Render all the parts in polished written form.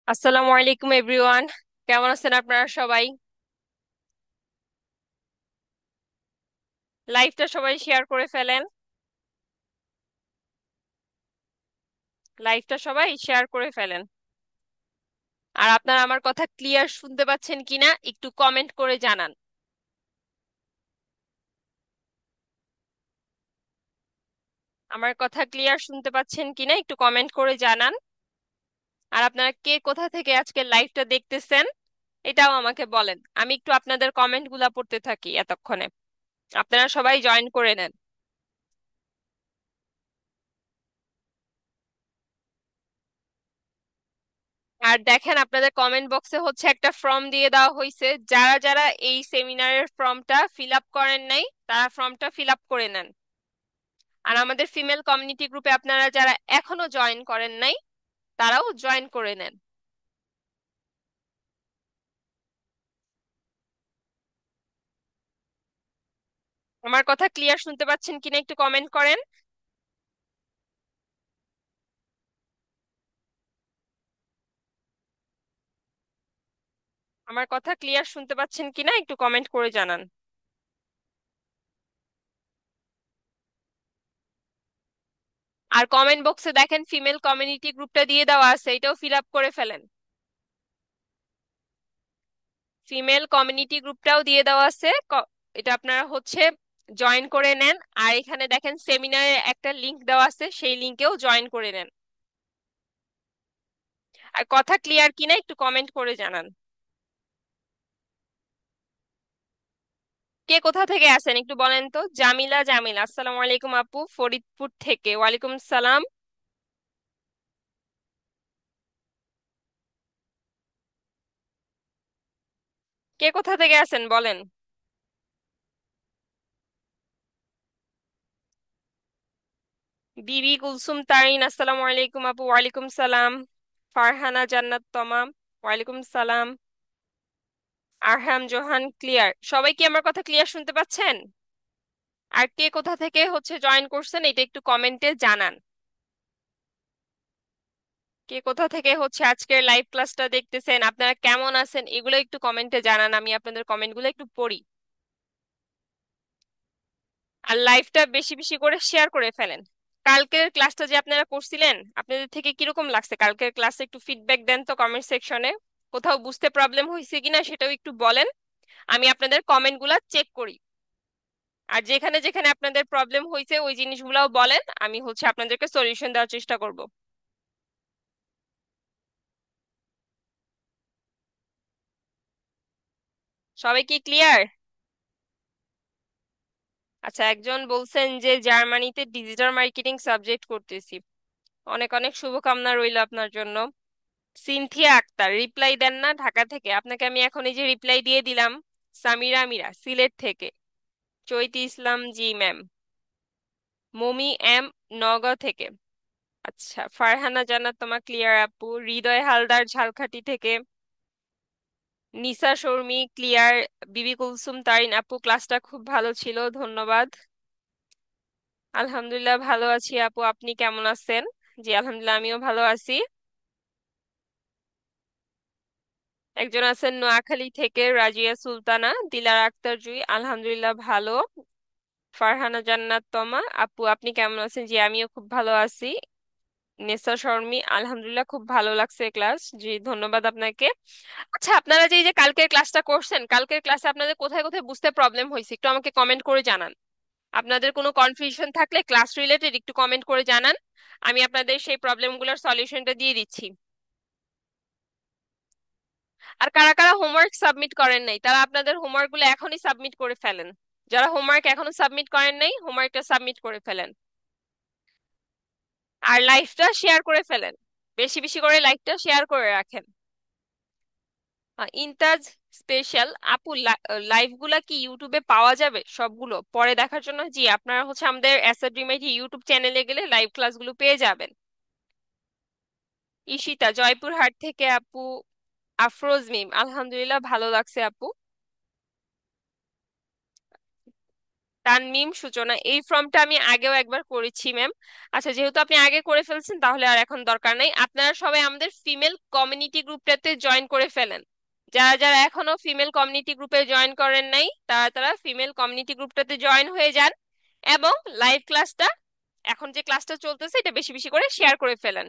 আসসালামু আলাইকুম এভরিওয়ান। কেমন আছেন আপনারা সবাই? লাইভটা সবাই শেয়ার করে ফেলেন। লাইভটা সবাই শেয়ার করে ফেলেন। আর আপনারা আমার কথা ক্লিয়ার শুনতে পাচ্ছেন কিনা একটু কমেন্ট করে জানান। আমার কথা ক্লিয়ার শুনতে পাচ্ছেন কিনা একটু কমেন্ট করে জানান। আর আপনারা কে কোথা থেকে আজকে লাইভটা দেখতেছেন এটাও আমাকে বলেন, আমি একটু আপনাদের কমেন্ট গুলা পড়তে থাকি এতক্ষণে। আপনারা সবাই জয়েন করে নেন। আর দেখেন আপনাদের কমেন্ট বক্সে হচ্ছে একটা ফর্ম দিয়ে দেওয়া হয়েছে, যারা যারা এই সেমিনারের ফর্মটা ফিল আপ করেন নাই তারা ফর্মটা ফিল আপ করে নেন। আর আমাদের ফিমেল কমিউনিটি গ্রুপে আপনারা যারা এখনো জয়েন করেন নাই তারাও জয়েন করে নেন। আমার কথা ক্লিয়ার শুনতে পাচ্ছেন কিনা একটু কমেন্ট করেন। আমার কথা ক্লিয়ার শুনতে পাচ্ছেন কিনা একটু কমেন্ট করে জানান। আর কমেন্ট বক্সে দেখেন ফিমেল কমিউনিটি গ্রুপটা দিয়ে দেওয়া আছে, এটাও ফিল আপ করে ফেলেন। ফিমেল কমিউনিটি গ্রুপটাও দিয়ে দেওয়া আছে, এটা আপনারা হচ্ছে জয়েন করে নেন। আর এখানে দেখেন সেমিনারের একটা লিংক দেওয়া আছে, সেই লিংকেও জয়েন করে নেন। আর কথা ক্লিয়ার কিনা একটু কমেন্ট করে জানান। কে কোথা থেকে আছেন একটু বলেন তো। জামিলা, জামিলা আসসালামু আলাইকুম আপু ফরিদপুর থেকে। ওয়ালাইকুম সালাম। কে কোথা থেকে আছেন বলেন। বিবি কুলসুম তারিন আসসালামু আলাইকুম আপু। ওয়ালাইকুম সালাম। ফারহানা জান্নাত তমাম, ওয়ালাইকুম সালাম। আরহাম জোহান ক্লিয়ার। সবাই কি আমার কথা ক্লিয়ার শুনতে পাচ্ছেন? আর কে কোথা থেকে হচ্ছে জয়েন করছেন এটা একটু কমেন্টে জানান। কে কোথা থেকে হচ্ছে আজকের লাইভ ক্লাসটা দেখতেছেন, আপনারা কেমন আছেন এগুলো একটু কমেন্টে জানান, আমি আপনাদের কমেন্টগুলো একটু পড়ি। আর লাইভটা বেশি বেশি করে শেয়ার করে ফেলেন। কালকের ক্লাসটা যে আপনারা করছিলেন আপনাদের থেকে কিরকম লাগছে কালকের ক্লাসে একটু ফিডব্যাক দেন তো কমেন্ট সেকশনে। কোথাও বুঝতে প্রবলেম হয়েছে কিনা সেটাও একটু বলেন, আমি আপনাদের কমেন্টগুলো চেক করি। আর যেখানে যেখানে আপনাদের প্রবলেম হয়েছে ওই জিনিসগুলোও বলেন, আমি হচ্ছে আপনাদেরকে সলিউশন দেওয়ার চেষ্টা করব। সবাই কি ক্লিয়ার? আচ্ছা, একজন বলছেন যে জার্মানিতে ডিজিটাল মার্কেটিং সাবজেক্ট করতেছি। অনেক অনেক শুভকামনা রইল আপনার জন্য। সিনথিয়া আক্তার রিপ্লাই দেন না ঢাকা থেকে, আপনাকে আমি এখন এই যে রিপ্লাই দিয়ে দিলাম। সামিরা মিরা সিলেট থেকে। চৈতি ইসলাম জি ম্যাম। মমি এম নওগাঁ থেকে। আচ্ছা, ফারহানা জান্নাত তোমার ক্লিয়ার আপু। হৃদয় হালদার ঝালকাঠি থেকে। নিসা শর্মী ক্লিয়ার। বিবি কুলসুম তারিন আপু ক্লাসটা খুব ভালো ছিল, ধন্যবাদ। আলহামদুলিল্লাহ ভালো আছি আপু, আপনি কেমন আছেন? জি আলহামদুলিল্লাহ আমিও ভালো আছি। একজন আছেন নোয়াখালী থেকে রাজিয়া সুলতানা। দিলার আক্তার জুই আলহামদুলিল্লাহ ভালো। ফারহানা জান্নাত তমা আপু আপনি কেমন আছেন? জি আমিও খুব ভালো আছি। নেসা শর্মী আলহামদুলিল্লাহ খুব ভালো লাগছে ক্লাস, জি ধন্যবাদ আপনাকে। আচ্ছা, আপনারা যে এই যে কালকের ক্লাসটা করছেন, কালকের ক্লাসে আপনাদের কোথায় কোথায় বুঝতে প্রবলেম হয়েছে একটু আমাকে কমেন্ট করে জানান। আপনাদের কোনো কনফিউশন থাকলে ক্লাস রিলেটেড একটু কমেন্ট করে জানান, আমি আপনাদের সেই প্রবলেমগুলোর সলিউশনটা দিয়ে দিচ্ছি। আর কারা কারা হোমওয়ার্ক সাবমিট করেন নাই তারা আপনাদের হোমওয়ার্ক গুলো এখনই সাবমিট করে ফেলেন। যারা হোমওয়ার্ক এখনো সাবমিট করেন নাই হোমওয়ার্কটা সাবমিট করে ফেলেন। আর লাইভটা শেয়ার করে ফেলেন, বেশি বেশি করে লাইভটা শেয়ার করে রাখেন। ইনতাজ স্পেশাল আপু, লাইভ গুলা কি ইউটিউবে পাওয়া যাবে সবগুলো পরে দেখার জন্য? জি, আপনারা হচ্ছে আমাদের অ্যাসাড রিমেডি ইউটিউব চ্যানেলে গেলে লাইভ ক্লাসগুলো পেয়ে যাবেন। ঈশিতা জয়পুরহাট থেকে আপু। আফরোজ মিম আলহামদুলিল্লাহ ভালো লাগছে আপু। তানমিম সূচনা, এই ফর্মটা আমি আগেও একবার করেছি ম্যাম। আচ্ছা, যেহেতু আপনি আগে করে ফেলছেন তাহলে আর এখন দরকার নেই। আপনারা সবাই আমাদের ফিমেল কমিউনিটি গ্রুপটাতে জয়েন করে ফেলেন। যারা যারা এখনো ফিমেল কমিউনিটি গ্রুপে জয়েন করেন নাই, তারা তারা ফিমেল কমিউনিটি গ্রুপটাতে জয়েন হয়ে যান, এবং লাইভ ক্লাসটা, এখন যে ক্লাসটা চলতেছে এটা বেশি বেশি করে শেয়ার করে ফেলেন।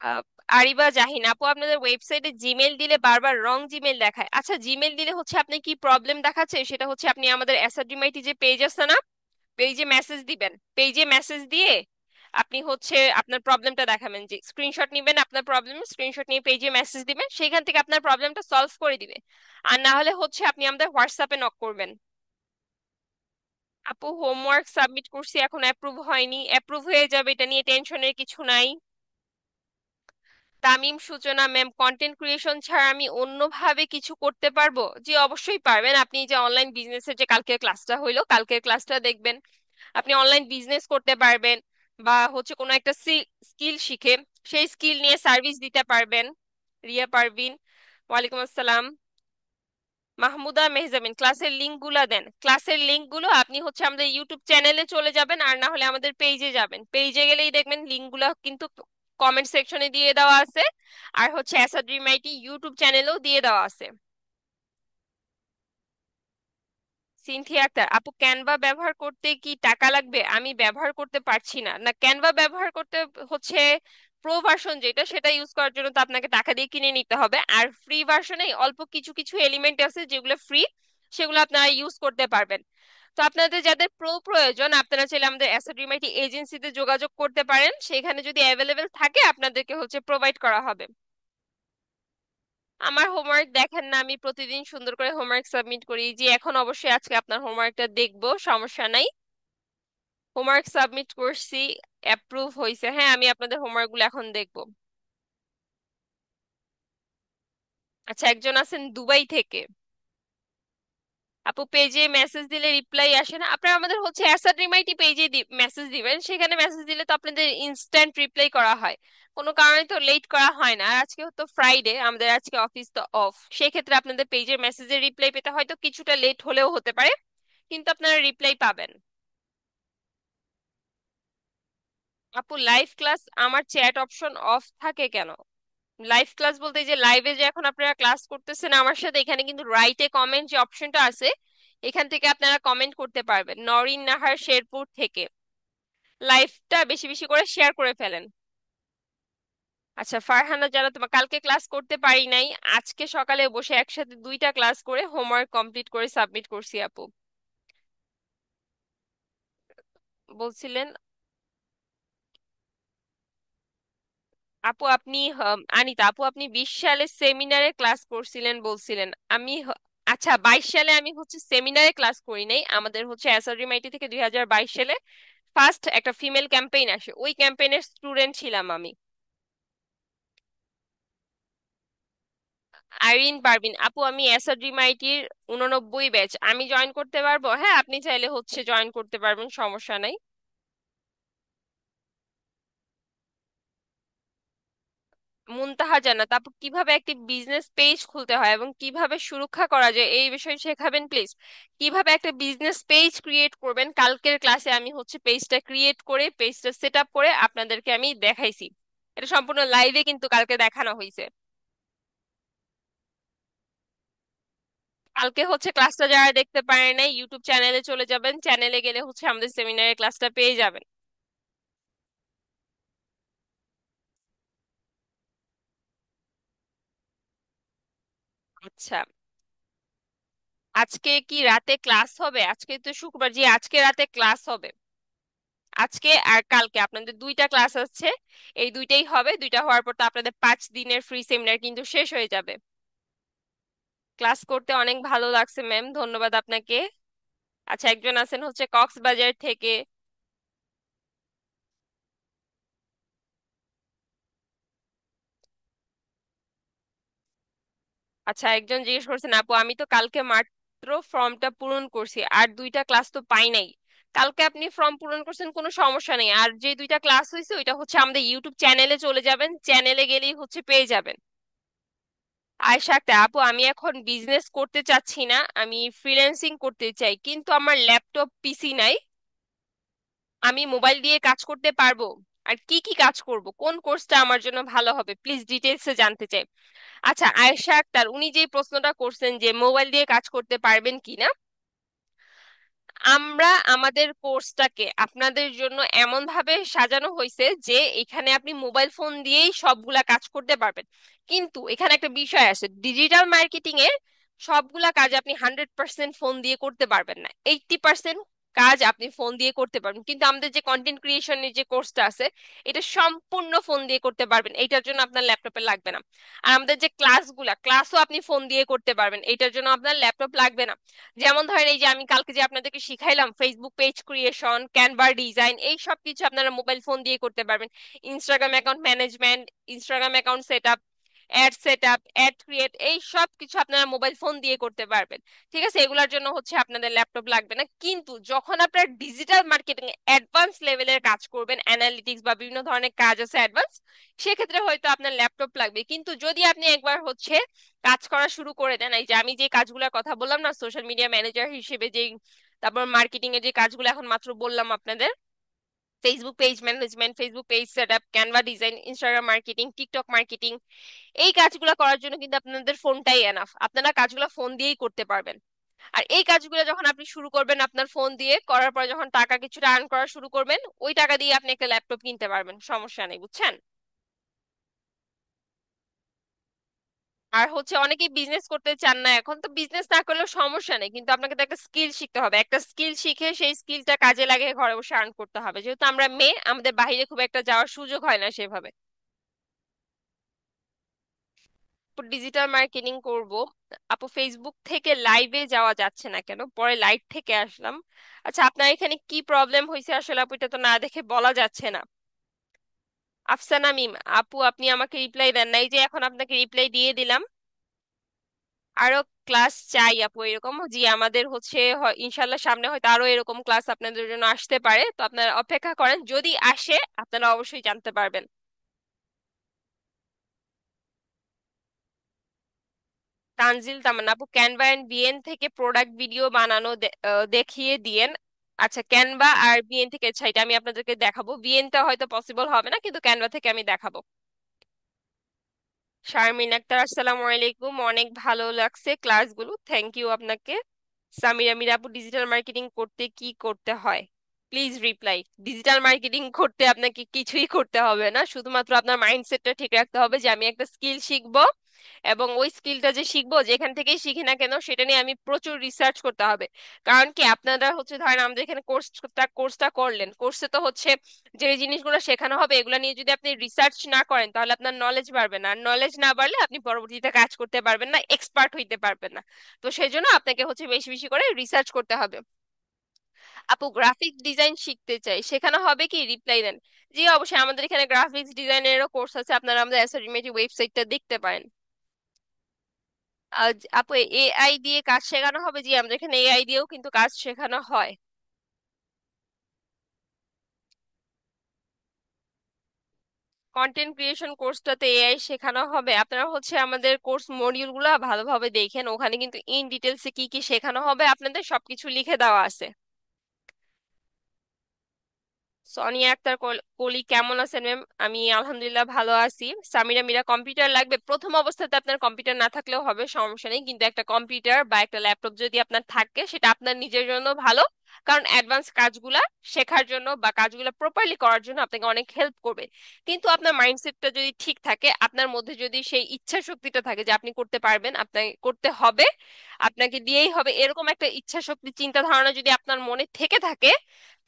আহ, আরিবা জাহিন আপু, আপনাদের ওয়েবসাইটে জিমেল দিলে বারবার রং জিমেল দেখায়। আচ্ছা, জিমেল দিলে হচ্ছে আপনি কি প্রবলেম দেখাচ্ছে সেটা হচ্ছে আপনি আমাদের এসআরডিমাইটি যে পেজ আছে না, পেজে মেসেজ দিবেন। পেজে মেসেজ দিয়ে আপনি হচ্ছে আপনার প্রবলেমটা দেখাবেন, যে স্ক্রিনশট নিবেন আপনার প্রবলেম, স্ক্রিনশট নিয়ে পেজে মেসেজ দিবেন, সেইখান থেকে আপনার প্রবলেমটা সলভ করে দিবে। আর না হলে হচ্ছে আপনি আমাদের হোয়াটসঅ্যাপে নক করবেন। আপু, হোমওয়ার্ক সাবমিট করছি, এখন অ্যাপ্রুভ হয়নি, অ্যাপ্রুভ হয়ে যাবে, এটা নিয়ে টেনশনের কিছু নাই। তামিম সূচনা ম্যাম, কন্টেন্ট ক্রিয়েশন ছাড়া আমি অন্যভাবে কিছু করতে পারবো? জি অবশ্যই পারবেন। আপনি যে অনলাইন বিজনেসের যে কালকের ক্লাসটা হইলো, কালকের ক্লাসটা দেখবেন, আপনি অনলাইন বিজনেস করতে পারবেন, বা হচ্ছে কোনো একটা স্কিল শিখে সেই স্কিল নিয়ে সার্ভিস দিতে পারবেন। রিয়া পারভিন, ওয়ালাইকুম আসসালাম। মাহমুদা মেহজাবিন, ক্লাসের লিংক গুলা দেন। ক্লাসের লিংক গুলো আপনি হচ্ছে আমাদের ইউটিউব চ্যানেলে চলে যাবেন, আর না হলে আমাদের পেজে যাবেন। পেজে গেলেই দেখবেন লিংক গুলা কিন্তু কমেন্ট সেকশনে দিয়ে দেওয়া আছে, আর হচ্ছে অ্যাসাড রিমাইটি ইউটিউব চ্যানেলেও দিয়ে দেওয়া আছে। সিনথিয়া আক্তার আপু, ক্যানভা ব্যবহার করতে কি টাকা লাগবে? আমি ব্যবহার করতে পারছি না। না, ক্যানভা ব্যবহার করতে হচ্ছে প্রো ভার্সন যেটা, সেটা ইউজ করার জন্য তো আপনাকে টাকা দিয়ে কিনে নিতে হবে। আর ফ্রি ভার্সনে অল্প কিছু কিছু এলিমেন্ট আছে যেগুলো ফ্রি, সেগুলো আপনারা ইউজ করতে পারবেন। তো আপনাদের যাদের প্রো প্রয়োজন, আপনারা চাইলে আমাদের অ্যাসাডিমাইটি এজেন্সিতে যোগাযোগ করতে পারেন, সেখানে যদি অ্যাভেলেবেল থাকে আপনাদেরকে হচ্ছে প্রোভাইড করা হবে। আমার হোমওয়ার্ক দেখেন না? আমি প্রতিদিন সুন্দর করে হোমওয়ার্ক সাবমিট করি। জি, এখন অবশ্যই আজকে আপনার হোমওয়ার্কটা দেখবো, সমস্যা নাই। হোমওয়ার্ক সাবমিট করছি, অ্যাপ্রুভ হয়েছে। হ্যাঁ, আমি আপনাদের হোমওয়ার্ক গুলো এখন দেখবো। আচ্ছা, একজন আছেন দুবাই থেকে। আপু, পেজে মেসেজ দিলে রিপ্লাই আসে না? আপনারা আমাদের হচ্ছে অ্যাসাড রিমাইটি পেজে মেসেজ দিবেন, সেখানে মেসেজ দিলে তো আপনাদের ইনস্ট্যান্ট রিপ্লাই করা হয়, কোনো কারণে তো লেট করা হয় না। আর আজকে তো ফ্রাইডে, আমাদের আজকে অফিস তো অফ, সেই ক্ষেত্রে আপনাদের পেজের মেসেজের রিপ্লাই পেতে হয়তো কিছুটা লেট হলেও হতে পারে, কিন্তু আপনারা রিপ্লাই পাবেন। আপু, লাইভ ক্লাস আমার চ্যাট অপশন অফ থাকে কেন? লাইভ ক্লাস বলতে এই যে লাইভে যে এখন আপনারা ক্লাস করতেছেন আমার সাথে, এখানে কিন্তু রাইটে কমেন্ট যে অপশনটা আছে, এখান থেকে আপনারা কমেন্ট করতে পারবেন। নরিন নাহার শেরপুর থেকে, লাইভটা বেশি বেশি করে শেয়ার করে ফেলেন। আচ্ছা ফারহানা, যারা তোমার কালকে ক্লাস করতে পারি নাই, আজকে সকালে বসে একসাথে দুইটা ক্লাস করে হোমওয়ার্ক কমপ্লিট করে সাবমিট করছি আপু। বলছিলেন আপু আপনি, আনিতা আপু, আপনি 20 সালে সেমিনারে ক্লাস করছিলেন বলছিলেন। আমি আচ্ছা, 22 সালে আমি হচ্ছে সেমিনারে ক্লাস করি নাই। আমাদের হচ্ছে এসআরএমআইটি থেকে 2022 সালে ফার্স্ট একটা ফিমেল ক্যাম্পেইন আসে, ওই ক্যাম্পেইনের স্টুডেন্ট ছিলাম আমি। আইরিন পারভিন আপু, আমি এসআরএমআইটির 89 ব্যাচ, আমি জয়েন করতে পারবো? হ্যাঁ, আপনি চাইলে হচ্ছে জয়েন করতে পারবেন, সমস্যা নাই। মুনতাহা জান্নাত আপু, কিভাবে একটি বিজনেস পেজ খুলতে হয় এবং কিভাবে সুরক্ষা করা যায় এই বিষয়ে শেখাবেন প্লিজ। কিভাবে একটা বিজনেস পেজ ক্রিয়েট করবেন, কালকের ক্লাসে আমি হচ্ছে পেজটা ক্রিয়েট করে পেজটা সেট আপ করে আপনাদেরকে আমি দেখাইছি। এটা সম্পূর্ণ লাইভে কিন্তু কালকে দেখানো হয়েছে। কালকে হচ্ছে ক্লাসটা যারা দেখতে পারেন নাই, ইউটিউব চ্যানেলে চলে যাবেন, চ্যানেলে গেলে হচ্ছে আমাদের সেমিনারের ক্লাসটা পেয়ে যাবেন। আচ্ছা, আজকে কি রাতে ক্লাস হবে? আজকে তো শুক্রবার, জি আজকে রাতে ক্লাস হবে। আজকে আর কালকে আপনাদের দুইটা ক্লাস আছে, এই দুইটাই হবে। দুইটা হওয়ার পর তো আপনাদের 5 দিনের ফ্রি সেমিনার কিন্তু শেষ হয়ে যাবে। ক্লাস করতে অনেক ভালো লাগছে ম্যাম, ধন্যবাদ আপনাকে। আচ্ছা, একজন আছেন হচ্ছে কক্সবাজার থেকে। আচ্ছা, একজন জিজ্ঞেস করছেন আপু, আমি তো কালকে মাত্র ফর্মটা পূরণ করছি, আর দুইটা ক্লাস তো পাই নাই। কালকে আপনি ফর্ম পূরণ করছেন, কোনো সমস্যা নেই। আর যে দুইটা ক্লাস হয়েছে ওইটা হচ্ছে আমাদের ইউটিউব চ্যানেলে চলে যাবেন, চ্যানেলে গেলেই হচ্ছে পেয়ে যাবেন। আয়শা আক্তার আপু, আমি এখন বিজনেস করতে চাচ্ছি না, আমি ফ্রিল্যান্সিং করতে চাই, কিন্তু আমার ল্যাপটপ পিসি নাই। আমি মোবাইল দিয়ে কাজ করতে পারবো? আর কি কি কাজ করব, কোন কোর্সটা আমার জন্য ভালো হবে, প্লিজ ডিটেলসে জানতে চাই। আচ্ছা, আয়েশা আক্তার উনি যে প্রশ্নটা করছেন যে মোবাইল দিয়ে কাজ করতে পারবেন কিনা, আমরা আমাদের কোর্সটাকে আপনাদের জন্য এমন ভাবে সাজানো হয়েছে যে এখানে আপনি মোবাইল ফোন দিয়েই সবগুলা কাজ করতে পারবেন। কিন্তু এখানে একটা বিষয় আছে, ডিজিটাল মার্কেটিং এ সবগুলা কাজ আপনি 100% ফোন দিয়ে করতে পারবেন না, 80% কাজ আপনি ফোন দিয়ে করতে পারবেন। কিন্তু আমাদের যে কন্টেন্ট ক্রিয়েশনের যে কোর্সটা আছে, এটা সম্পূর্ণ ফোন দিয়ে করতে পারবেন, এটার জন্য আপনার ল্যাপটপে লাগবে না। আর আমাদের যে ক্লাসও আপনি ফোন দিয়ে করতে পারবেন, এটার জন্য আপনার ল্যাপটপ লাগবে না। যেমন ধরেন এই যে আমি কালকে যে আপনাদেরকে শিখাইলাম Facebook page creation, Canva design, এই সব কিছু আপনারা মোবাইল ফোন দিয়ে করতে পারবেন। Instagram account management, Instagram account set up, ad create, এই সব কিছু আপনারা মোবাইল ফোন দিয়ে করতে পারবেন। ঠিক আছে, এগুলোর জন্য হচ্ছে আপনাদের ল্যাপটপ লাগবে না। কিন্তু যখন আপনার ডিজিটাল মার্কেটিং অ্যাডভান্স লেভেলের কাজ করবেন, অ্যানালিটিক্স বা বিভিন্ন ধরনের কাজ আছে অ্যাডভান্স, সেক্ষেত্রে হয়তো আপনার ল্যাপটপ লাগবে। কিন্তু যদি আপনি একবার হচ্ছে কাজ করা শুরু করে দেন, এই যে আমি যে কাজগুলোর কথা বললাম না, সোশ্যাল মিডিয়া ম্যানেজার হিসেবে যে, তারপর মার্কেটিং এর যে কাজগুলো এখন মাত্র বললাম আপনাদের, Facebook page management, Facebook page set up, Canva design, Instagram marketing, TikTok marketing, এই কাজগুলো করার জন্য কিন্তু আপনাদের ফোনটাই এনাফ, আপনারা কাজগুলো ফোন দিয়েই করতে পারবেন। আর এই কাজগুলো যখন আপনি শুরু করবেন আপনার ফোন দিয়ে করার পর, যখন টাকা কিছুটা আর্ন করা শুরু করবেন, ওই টাকা দিয়ে আপনি একটা ল্যাপটপ কিনতে পারবেন, সমস্যা নেই, বুঝছেন? আর হচ্ছে অনেকেই বিজনেস করতে চান না, এখন তো বিজনেস না করলেও সমস্যা নেই, কিন্তু আপনাকে তো একটা স্কিল শিখতে হবে, একটা স্কিল শিখে সেই স্কিলটা কাজে লাগিয়ে ঘরে বসে আর্ন করতে হবে। যেহেতু আমরা মেয়ে, আমাদের বাইরে খুব একটা যাওয়ার সুযোগ হয় না সেভাবে। ডিজিটাল মার্কেটিং করব আপু, ফেসবুক থেকে লাইভে যাওয়া যাচ্ছে না কেন, পরে লাইভ থেকে আসলাম। আচ্ছা, আপনার এখানে কি প্রবলেম হয়েছে আসলে আপু, এটা তো না দেখে বলা যাচ্ছে না। আফসানা মিম আপু, আপনি আমাকে রিপ্লাই দেন নাই, যে এখন আপনাকে রিপ্লাই দিয়ে দিলাম। আরো ক্লাস চাই আপু এরকম, জি আমাদের হচ্ছে ইনশাল্লাহ সামনে হয়তো আরো এরকম ক্লাস আপনাদের জন্য আসতে পারে, তো আপনারা অপেক্ষা করেন, যদি আসে আপনারা অবশ্যই জানতে পারবেন। তানজিল তামান্না আপু, ক্যানভা এন্ড বিএন থেকে প্রোডাক্ট ভিডিও বানানো দেখিয়ে দিয়েন। আচ্ছা, ক্যানভা আর বিএন থেকে, আচ্ছা এটা আমি আপনাদেরকে দেখাবো, বিএনটা হয়তো পসিবল হবে না, কিন্তু ক্যানভা থেকে আমি দেখাবো। শারমিন আক্তার আসসালামু আলাইকুম, অনেক ভালো লাগছে ক্লাসগুলো, থ্যাংক ইউ আপনাকে। সামিরা মিরা আপু, ডিজিটাল মার্কেটিং করতে কি করতে হয়? Please reply. ডিজিটাল মার্কেটিং করতে আপনাকে কিছুই করতে হবে না, শুধুমাত্র আপনার মাইন্ডসেটটা ঠিক রাখতে হবে যে আমি একটা স্কিল শিখবো, এবং ওই স্কিলটা যে শিখবো, যেখান থেকেই শিখি না কেন সেটা নিয়ে আমি প্রচুর রিসার্চ করতে হবে। কারণ কি, আপনারা হচ্ছে ধরেন আমাদের এখানে কোর্সটা করলেন, কোর্সে তো হচ্ছে যে জিনিসগুলো শেখানো হবে এগুলো নিয়ে যদি আপনি রিসার্চ না করেন, তাহলে আপনার নলেজ বাড়বে না, আর নলেজ না বাড়লে আপনি পরবর্তীতে কাজ করতে পারবেন না, এক্সপার্ট হইতে পারবেন না। তো সেই জন্য আপনাকে হচ্ছে বেশি বেশি করে রিসার্চ করতে হবে। আপু, গ্রাফিক্স ডিজাইন শিখতে চাই, শেখানো হবে কি, রিপ্লাই দেন। জি অবশ্যই, আমাদের এখানে গ্রাফিক্স ডিজাইনেরও কোর্স আছে, আপনারা আমাদের এসএরিমেটি ওয়েবসাইটটা দেখতে পারেন। আপু, এআই দিয়ে কাজ শেখানো হবে? জি আমাদের এখানে এআই দিয়েও কিন্তু কাজ শেখানো হয়। কন্টেন্ট ক্রিয়েশন কোর্সটাতে এআই শেখানো হবে? আপনারা হচ্ছে আমাদের কোর্স মডিউল গুলা ভালোভাবে দেখেন, ওখানে কিন্তু ইন ডিটেলসে কি কি শেখানো হবে আপনাদের সবকিছু লিখে দেওয়া আছে। সোনিয়া আক্তার কলি, কেমন আছেন ম্যাম? আমি আলহামদুলিল্লাহ ভালো আছি। সামিরা মিরা, কম্পিউটার লাগবে? প্রথম অবস্থাতে আপনার কম্পিউটার না থাকলেও হবে, সমস্যা নেই, কিন্তু একটা কম্পিউটার বা একটা ল্যাপটপ যদি আপনার থাকে সেটা আপনার নিজের জন্য ভালো। কারণ অ্যাডভান্স কাজগুলা শেখার জন্য বা কাজগুলা প্রপারলি করার জন্য আপনাকে অনেক হেল্প করবে। কিন্তু আপনার মাইন্ডসেটটা যদি ঠিক থাকে, আপনার মধ্যে যদি সেই ইচ্ছা শক্তিটা থাকে যে আপনি করতে পারবেন, আপনাকে করতে হবে, আপনাকে দিয়েই হবে, এরকম একটা ইচ্ছা শক্তি চিন্তা ধারণা যদি আপনার মনে থেকে থাকে,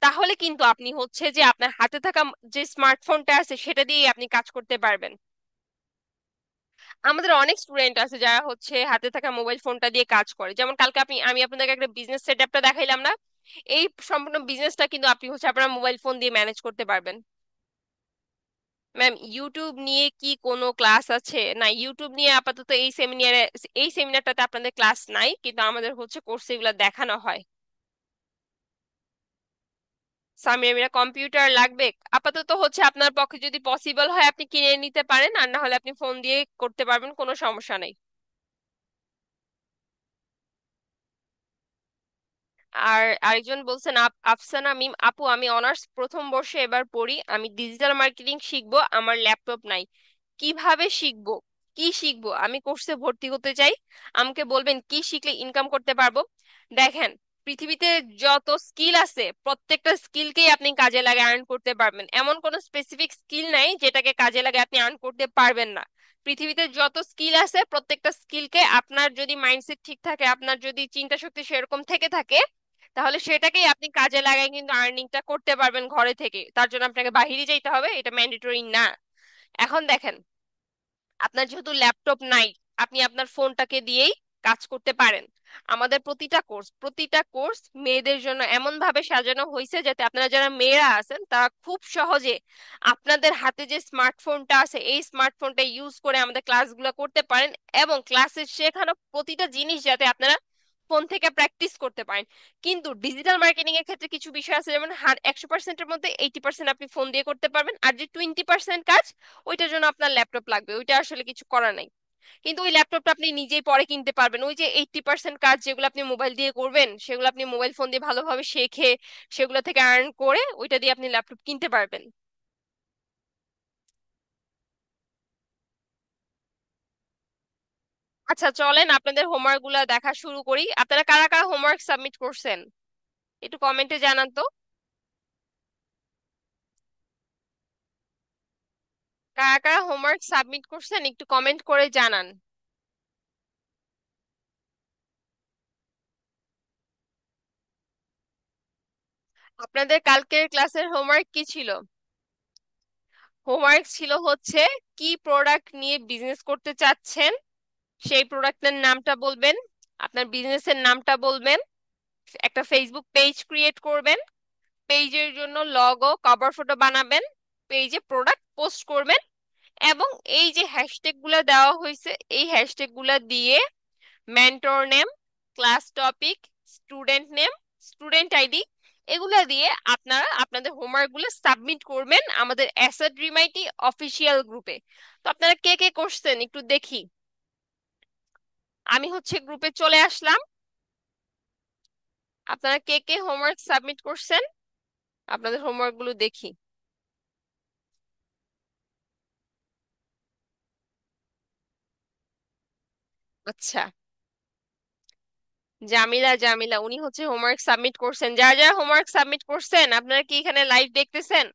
তাহলে কিন্তু আপনি হচ্ছে যে আপনার হাতে থাকা যে স্মার্টফোনটা আছে সেটা দিয়েই আপনি কাজ করতে পারবেন। আমাদের অনেক স্টুডেন্ট আছে যারা হচ্ছে হাতে থাকা মোবাইল ফোনটা দিয়ে কাজ করে, যেমন কালকে আমি আপনাদেরকে একটা বিজনেস সেটআপটা দেখাইলাম না, এই সম্পূর্ণ বিজনেসটা কিন্তু আপনি হচ্ছে আপনার মোবাইল ফোন দিয়ে ম্যানেজ করতে পারবেন। ম্যাম, ইউটিউব নিয়ে কি কোনো ক্লাস আছে? না, ইউটিউব নিয়ে আপাতত এই সেমিনারটাতে আপনাদের ক্লাস নাই, কিন্তু আমাদের হচ্ছে কোর্সে এগুলো দেখানো হয়। সামিয়া মিরা, কম্পিউটার লাগবে? আপাতত হচ্ছে আপনার পক্ষে যদি পসিবল হয় আপনি কিনে নিতে পারেন, আর না হলে আপনি ফোন দিয়ে করতে পারবেন, কোনো সমস্যা নেই। আর আরেকজন বলছেন আফসানা মিম আপু, আমি অনার্স প্রথম বর্ষে এবার পড়ি, আমি ডিজিটাল মার্কেটিং শিখবো, আমার ল্যাপটপ নাই, কিভাবে শিখবো? কি শিখবো? আমি কোর্সে ভর্তি হতে চাই, আমাকে বলবেন কি শিখলে ইনকাম করতে পারবো। দেখেন, পৃথিবীতে যত স্কিল আছে প্রত্যেকটা স্কিলকেই আপনি কাজে লাগিয়ে আর্ন করতে পারবেন, এমন কোনো স্পেসিফিক স্কিল নাই যেটাকে কাজে লাগিয়ে আপনি আর্ন করতে পারবেন না। পৃথিবীতে যত স্কিল আছে প্রত্যেকটা স্কিলকে, আপনার যদি মাইন্ডসেট ঠিক থাকে, আপনার যদি চিন্তা শক্তি সেরকম থেকে থাকে, তাহলে সেটাকেই আপনি কাজে লাগাই কিন্তু আর্নিংটা করতে পারবেন ঘরে থেকে। তার জন্য আপনাকে বাইরে যেতে হবে, এটা ম্যান্ডেটরি না। এখন দেখেন, আপনার যেহেতু ল্যাপটপ নাই, আপনি আপনার ফোনটাকে দিয়েই কাজ করতে পারেন। আমাদের প্রতিটা কোর্স মেয়েদের জন্য এমন ভাবে সাজানো হয়েছে যাতে আপনারা যারা মেয়েরা আছেন তারা খুব সহজে আপনাদের হাতে যে স্মার্টফোনটা আছে এই স্মার্টফোনটা ইউজ করে আমাদের ক্লাসগুলো করতে পারেন, এবং ক্লাসে শেখানো প্রতিটা জিনিস যাতে আপনারা ফোন থেকে প্র্যাকটিস করতে পারেন। কিন্তু ডিজিটাল মার্কেটিং এর ক্ষেত্রে কিছু বিষয় আছে, যেমন 100%-এর মধ্যে 80% আপনি ফোন দিয়ে করতে পারবেন, আর যে 20% কাজ ওইটার জন্য আপনার ল্যাপটপ লাগবে, ওইটা আসলে কিছু করার নাই। কিন্তু ওই ল্যাপটপটা আপনি নিজেই পরে কিনতে পারবেন। ওই যে 80% কাজ যেগুলো আপনি মোবাইল দিয়ে করবেন সেগুলো আপনি মোবাইল ফোন দিয়ে ভালোভাবে শেখে সেগুলো থেকে আর্ন করে ওইটা দিয়ে আপনি ল্যাপটপ কিনতে পারবেন। আচ্ছা চলেন আপনাদের হোমওয়ার্ক গুলা দেখা শুরু করি। আপনারা কারা কারা হোমওয়ার্ক সাবমিট করছেন একটু কমেন্টে জানান তো। কারা কারা হোমওয়ার্ক সাবমিট করছেন একটু কমেন্ট করে জানান। আপনাদের কালকের ক্লাসের হোমওয়ার্ক কি ছিল? হোমওয়ার্ক ছিল হচ্ছে কি প্রোডাক্ট নিয়ে বিজনেস করতে চাচ্ছেন, সেই প্রোডাক্টের নামটা বলবেন, আপনার বিজনেসের নামটা বলবেন, একটা ফেসবুক পেজ ক্রিয়েট করবেন, পেজের জন্য লগো কভার ফটো বানাবেন, পেজে প্রোডাক্ট পোস্ট করবেন, এবং এই যে হ্যাশট্যাগ গুলা দেওয়া হয়েছে এই হ্যাশট্যাগ গুলা দিয়ে mentor name, class topic, student name, student ID, এগুলা দিয়ে আপনারা আপনাদের হোমওয়ার্ক গুলো সাবমিট করবেন আমাদের অ্যাসাড রিমাইটি অফিসিয়াল গ্রুপে। তো আপনারা কে কে করছেন একটু দেখি। আমি হচ্ছে গ্রুপে চলে আসলাম। আপনারা কে কে হোমওয়ার্ক সাবমিট করছেন আপনাদের হোমওয়ার্ক গুলো দেখি। আচ্ছা, জামিলা জামিলা উনি হচ্ছে হোমওয়ার্ক সাবমিট করছেন। যারা যারা হোমওয়ার্ক সাবমিট করছেন আপনারা কি এখানে লাইভ দেখতেছেন?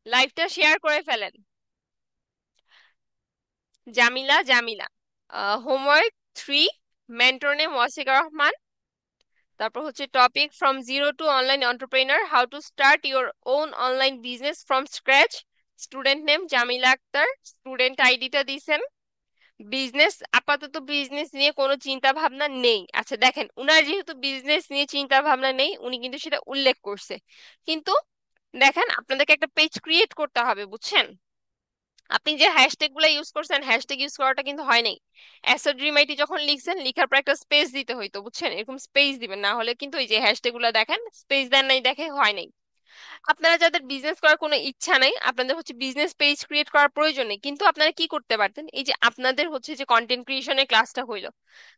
লাইভটা শেয়ার করে ফেলেন। Jamila Jamila, homework 3, mentor name Wasika Rahman, তারপর হচ্ছে topic from zero to online entrepreneur, how to start your own online business from scratch, student name Jamila Akter, student আইডিটা দিছেন। বিজনেস, আপাতত বিজনেস নিয়ে কোনো চিন্তা ভাবনা নেই। আচ্ছা দেখেন, উনার যেহেতু বিজনেস নিয়ে চিন্তা ভাবনা নেই উনি কিন্তু সেটা উল্লেখ করছে, কিন্তু দেখেন আপনাদেরকে একটা পেজ ক্রিয়েট করতে হবে বুঝছেন। আপনি যে হ্যাশট্যাগ গুলা ইউজ করছেন হ্যাশট্যাগ ইউজ করাটা কিন্তু হয় নাই। অ্যাসড রিমাইটি যখন লিখছেন লিখার পর একটা স্পেস দিতে হইতো বুঝছেন, এরকম স্পেস দিবেন, না হলে কিন্তু এই যে হ্যাশট্যাগ গুলা দেখেন স্পেস দেন নাই দেখে হয় নাই। আপনারা যাদের বিজনেস করার কোনো ইচ্ছা নাই, আপনাদের হচ্ছে বিজনেস পেজ ক্রিয়েট করার প্রয়োজন নেই, কিন্তু আপনারা কি করতে পারতেন, এই যে আপনাদের হচ্ছে যে কন্টেন্ট ক্রিয়েশনের ক্লাসটা হইলো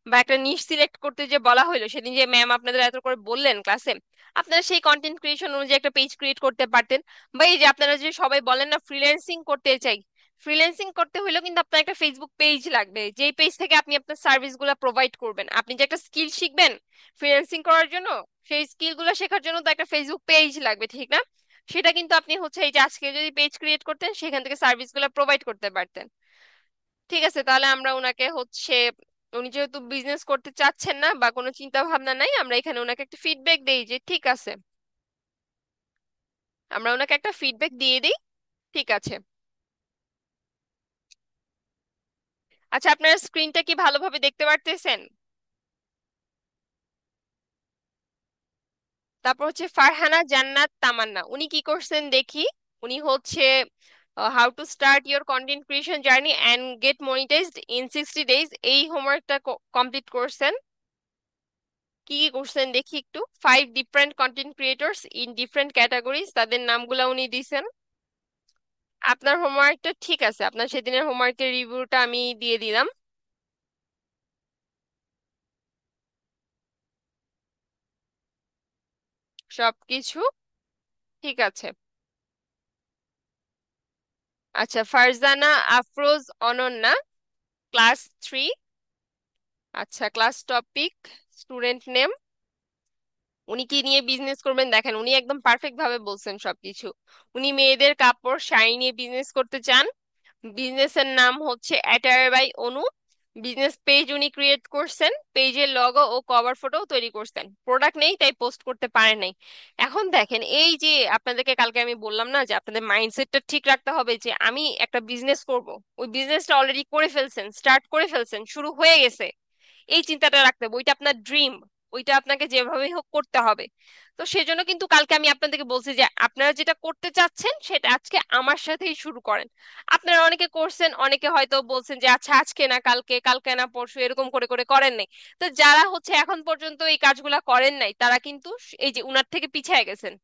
বা একটা নিশ সিলেক্ট করতে যে বলা হইলো সেদিন যে ম্যাম আপনাদের এত করে বললেন ক্লাসে, আপনারা সেই কন্টেন্ট ক্রিয়েশন অনুযায়ী একটা পেজ ক্রিয়েট করতে পারতেন। বা এই যে আপনারা যে সবাই বলেন না ফ্রিল্যান্সিং করতে চাই, ফ্রিল্যান্সিং করতে হইলেও কিন্তু আপনার একটা ফেসবুক পেজ লাগবে, যেই পেজ থেকে আপনি আপনার সার্ভিস গুলা প্রোভাইড করবেন। আপনি যে একটা স্কিল শিখবেন ফ্রিল্যান্সিং করার জন্য, সেই স্কিল গুলো শেখার জন্য তো একটা ফেসবুক পেজ লাগবে, ঠিক না? সেটা কিন্তু আপনি হচ্ছে এই যে আজকে যদি পেজ ক্রিয়েট করতেন সেখান থেকে সার্ভিস গুলো প্রোভাইড করতে পারতেন। ঠিক আছে, তাহলে আমরা ওনাকে হচ্ছে, উনি যেহেতু বিজনেস করতে চাচ্ছেন না বা কোনো চিন্তা ভাবনা নাই, আমরা এখানে ওনাকে একটা ফিডব্যাক দেই যে ঠিক আছে, আমরা ওনাকে একটা ফিডব্যাক দিয়ে দিই। ঠিক আছে। আচ্ছা আপনার স্ক্রিনটা কি ভালোভাবে দেখতে পারতেছেন? তারপর হচ্ছে ফারহানা জান্নাত তামান্না, উনি কি করছেন দেখি। উনি হচ্ছে how to start your content creation journey and get monetized in 60 days, এই হোমওয়ার্কটা কমপ্লিট করছেন। কি কি করছেন দেখি একটু। 5 different content creators in different categories, তাদের নামগুলা উনি দিছেন। আপনার হোমওয়ার্কটা ঠিক আছে, আপনার সেদিনের হোমওয়ার্কের রিভিউটা আমি দিয়ে দিলাম। সবকিছু ঠিক আছে। আচ্ছা, ফারজানা আফরোজ অনন্যা, ক্লাস 3। আচ্ছা, ক্লাস টপিক, স্টুডেন্ট নেম। উনি কি নিয়ে বিজনেস করবেন দেখেন, উনি একদম পারফেক্ট ভাবে বলছেন সবকিছু। উনি মেয়েদের কাপড় শাড়ি নিয়ে বিজনেস করতে চান। বিজনেসের নাম হচ্ছে attire by Anu. Business page উনি ক্রিয়েট করছেন, পেজের লগো ও কভার ফটো তৈরি করছেন। প্রোডাক্ট নেই তাই পোস্ট করতে পারেন নাই। এখন দেখেন, এই যে আপনাদেরকে কালকে আমি বললাম না যে আপনাদের মাইন্ডসেটটা ঠিক রাখতে হবে যে আমি একটা বিজনেস করব। ওই বিজনেসটা অলরেডি করে ফেলছেন, স্টার্ট করে ফেলছেন, শুরু হয়ে গেছে। এই চিন্তাটা রাখতে হবে, ওইটা আপনার ড্রিম, ওইটা আপনাকে যেভাবে হোক করতে হবে। তো সেজন্য কিন্তু কালকে আমি আপনাদেরকে বলছি যে আপনারা যেটা করতে চাচ্ছেন সেটা আজকে আমার সাথেই শুরু করেন। আপনারা অনেকে করছেন, অনেকে হয়তো বলছেন যে আচ্ছা আজকে না কালকে, কালকে না পরশু, এরকম করে করে করেন নাই। তো যারা হচ্ছে এখন পর্যন্ত এই কাজগুলা করেন নাই তারা কিন্তু এই যে উনার থেকে পিছিয়ে গেছেন।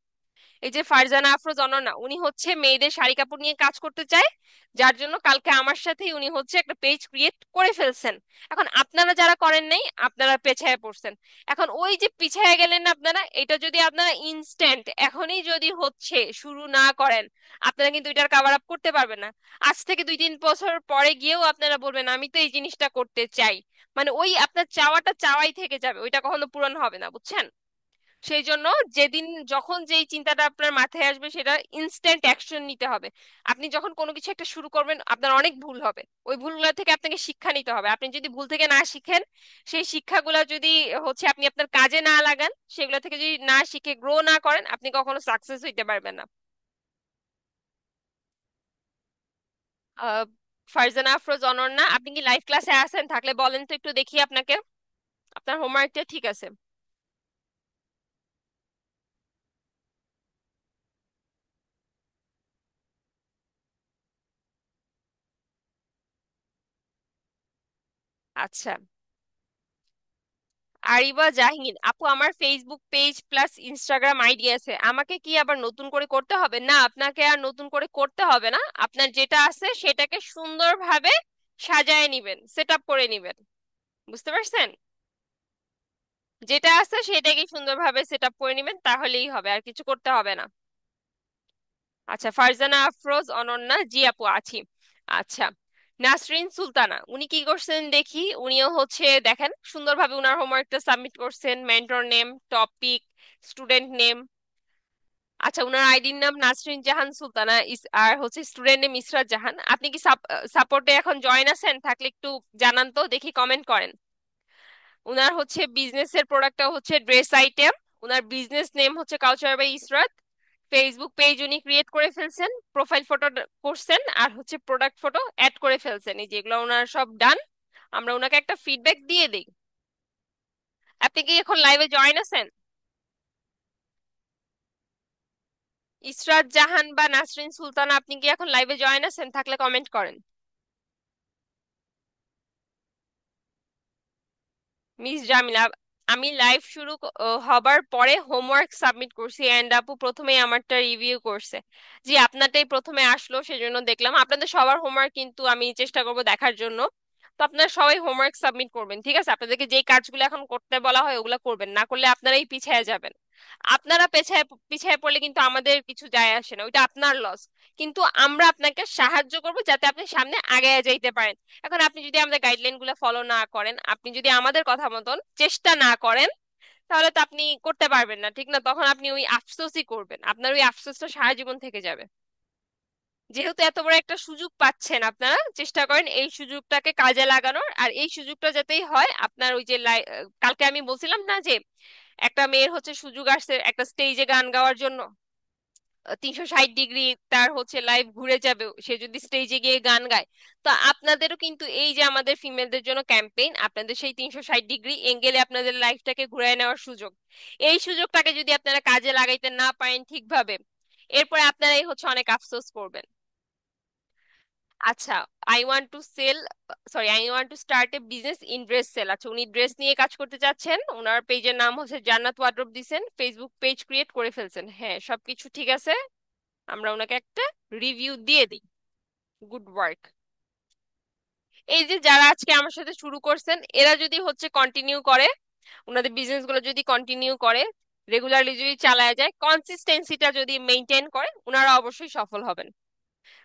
এই যে ফারজানা আফরোজ অনন্যা, উনি হচ্ছে মেয়েদের শাড়ি কাপড় নিয়ে কাজ করতে চায়, যার জন্য কালকে আমার সাথেই উনি হচ্ছে একটা পেজ ক্রিয়েট করে ফেলছেন। এখন আপনারা যারা করেন নাই আপনারা পেছায় পড়ছেন। এখন ওই যে পিছায় গেলেন না আপনারা, এটা যদি আপনারা ইনস্ট্যান্ট এখনই যদি হচ্ছে শুরু না করেন, আপনারা কিন্তু এটার কভার আপ করতে পারবেন না। আজ থেকে 2-3 বছর পরে গিয়েও আপনারা বলবেন আমি তো এই জিনিসটা করতে চাই। মানে ওই আপনার চাওয়াটা চাওয়াই থেকে যাবে, ওইটা কখনো পূরণ হবে না, বুঝছেন? সেই জন্য যেদিন যখন যেই চিন্তাটা আপনার মাথায় আসবে সেটা ইনস্ট্যান্ট অ্যাকশন নিতে হবে। আপনি যখন কোনো কিছু একটা শুরু করবেন আপনার অনেক ভুল হবে, ওই ভুলগুলো থেকে আপনাকে শিক্ষা নিতে হবে। আপনি যদি ভুল থেকে না শিখেন, সেই শিক্ষাগুলো যদি হচ্ছে আপনি আপনার কাজে না লাগান, সেগুলো থেকে যদি না শিখে গ্রো না করেন, আপনি কখনো সাকসেস হইতে পারবেন না। আহ ফারজানা আফরোজ অনন্যা, আপনি কি লাইভ ক্লাসে আছেন? থাকলে বলেন তো একটু দেখি আপনাকে। আপনার হোমওয়ার্কটা ঠিক আছে? আচ্ছা, আরিবা জাহিন আপু, আমার Facebook page plus Instagram ID আছে, আমাকে কি আবার নতুন করে করতে হবে? না, আপনাকে আর নতুন করে করতে হবে না। আপনার যেটা আছে সেটাকে সুন্দরভাবে সাজায় নিবেন, সেট আপ করে নিবেন। বুঝতে পারছেন? যেটা আছে সেটাকে সুন্দরভাবে সেট আপ করে নিবেন, তাহলেই হবে, আর কিছু করতে হবে না। আচ্ছা, ফারজানা আফরোজ অনন্যা, জি আপু আছি। আচ্ছা, নাসরিন সুলতানা, উনি কি করছেন দেখি। উনিও হচ্ছে দেখেন সুন্দরভাবে উনার হোমওয়ার্কটা সাবমিট করছেন, mentor name, topic, student name. আচ্ছা, উনার আইডির নাম নাসরিন জাহান সুলতানা, আর হচ্ছে স্টুডেন্ট নেম ইসরাত জাহান। আপনি কি সাপোর্টে এখন জয়েন আছেন? থাকলে একটু জানান তো দেখি, কমেন্ট করেন। উনার হচ্ছে বিজনেসের প্রোডাক্টটা হচ্ছে ড্রেস আইটেম। উনার বিজনেস নেম হচ্ছে culture by Israt. Facebook page উনি ক্রিয়েট করে ফেলছেন, প্রোফাইল ফটো করছেন, আর হচ্ছে প্রোডাক্ট ফটো অ্যাড করে ফেলছেন। এই যেগুলো ওনার সব ডান। আমরা ওনাকে একটা ফিডব্যাক দিয়ে দিই। আপনি কি এখন লাইভে জয়েন আছেন? ইসরাত জাহান বা নাসরিন সুলতানা, আপনি কি এখন লাইভে জয়েন আছেন? থাকলে কমেন্ট করেন। মিস জামিলা, আমি লাইভ শুরু হবার পরে হোমওয়ার্ক সাবমিট করছি, এন্ড আপু প্রথমেই আমারটা রিভিউ করছে। জি, আপনারটাই প্রথমে আসলো সেজন্য দেখলাম। আপনাদের সবার হোমওয়ার্ক কিন্তু আমি চেষ্টা করব দেখার জন্য। তো আপনারা সবাই হোমওয়ার্ক সাবমিট করবেন, ঠিক আছে? আপনাদেরকে যেই কাজগুলো এখন করতে বলা হয় ওগুলো করবেন, না করলে আপনারাই পিছিয়ে যাবেন। আপনারা পেছায় পিছিয়ে পড়লে কিন্তু আমাদের কিছু যায় আসে না, ওইটা আপনার লস। কিন্তু আমরা আপনাকে সাহায্য করব যাতে আপনি সামনে আগায় যাইতে পারেন। এখন আপনি যদি আমাদের গাইডলাইন গুলো ফলো না করেন, আপনি যদি আমাদের কথা মতন চেষ্টা না করেন, তাহলে তো আপনি করতে পারবেন না, ঠিক না? তখন আপনি ওই আফসোসই করবেন, আপনার ওই আফসোসটা সারা জীবন থেকে যাবে। যেহেতু এত বড় একটা সুযোগ পাচ্ছেন, আপনারা চেষ্টা করেন এই সুযোগটাকে কাজে লাগানোর। আর এই সুযোগটা যাতেই হয় আপনার ওই যে কালকে আমি বলছিলাম না যে একটা মেয়ের হচ্ছে সুযোগ আসছে একটা স্টেজে গান গাওয়ার জন্য। 360 ডিগ্রি তার হচ্ছে লাইভ ঘুরে যাবে সে যদি স্টেজে গিয়ে গান গায়। তো আপনাদেরও কিন্তু এই যে আমাদের ফিমেলদের জন্য ক্যাম্পেইন, আপনাদের সেই 360 ডিগ্রি এঙ্গেলে আপনাদের লাইফটাকে ঘুরায় নেওয়ার সুযোগ। এই সুযোগটাকে যদি আপনারা কাজে লাগাইতে না পারেন ঠিকভাবে, এরপরে আপনারাই হচ্ছে অনেক আফসোস করবেন। আচ্ছা, I want to start a business in dress sell. আচ্ছা, উনি ড্রেস নিয়ে কাজ করতে চাচ্ছেন, ওনার পেজের নাম হচ্ছে জান্নাত ওয়ার্ডরোব দিছেন, ফেসবুক পেজ ক্রিয়েট করে ফেলছেন। হ্যাঁ, সবকিছু ঠিক আছে। আমরা ওনাকে একটা রিভিউ দিয়ে দিই। Good work. এই যে যারা আজকে আমার সাথে শুরু করছেন, এরা যদি হচ্ছে কন্টিনিউ করে, ওনাদের বিজনেস গুলো যদি কন্টিনিউ করে, রেগুলারলি যদি চালায় যায়, কনসিস্টেন্সিটা যদি মেনটেন করেন, ওনারা অবশ্যই সফল হবেন।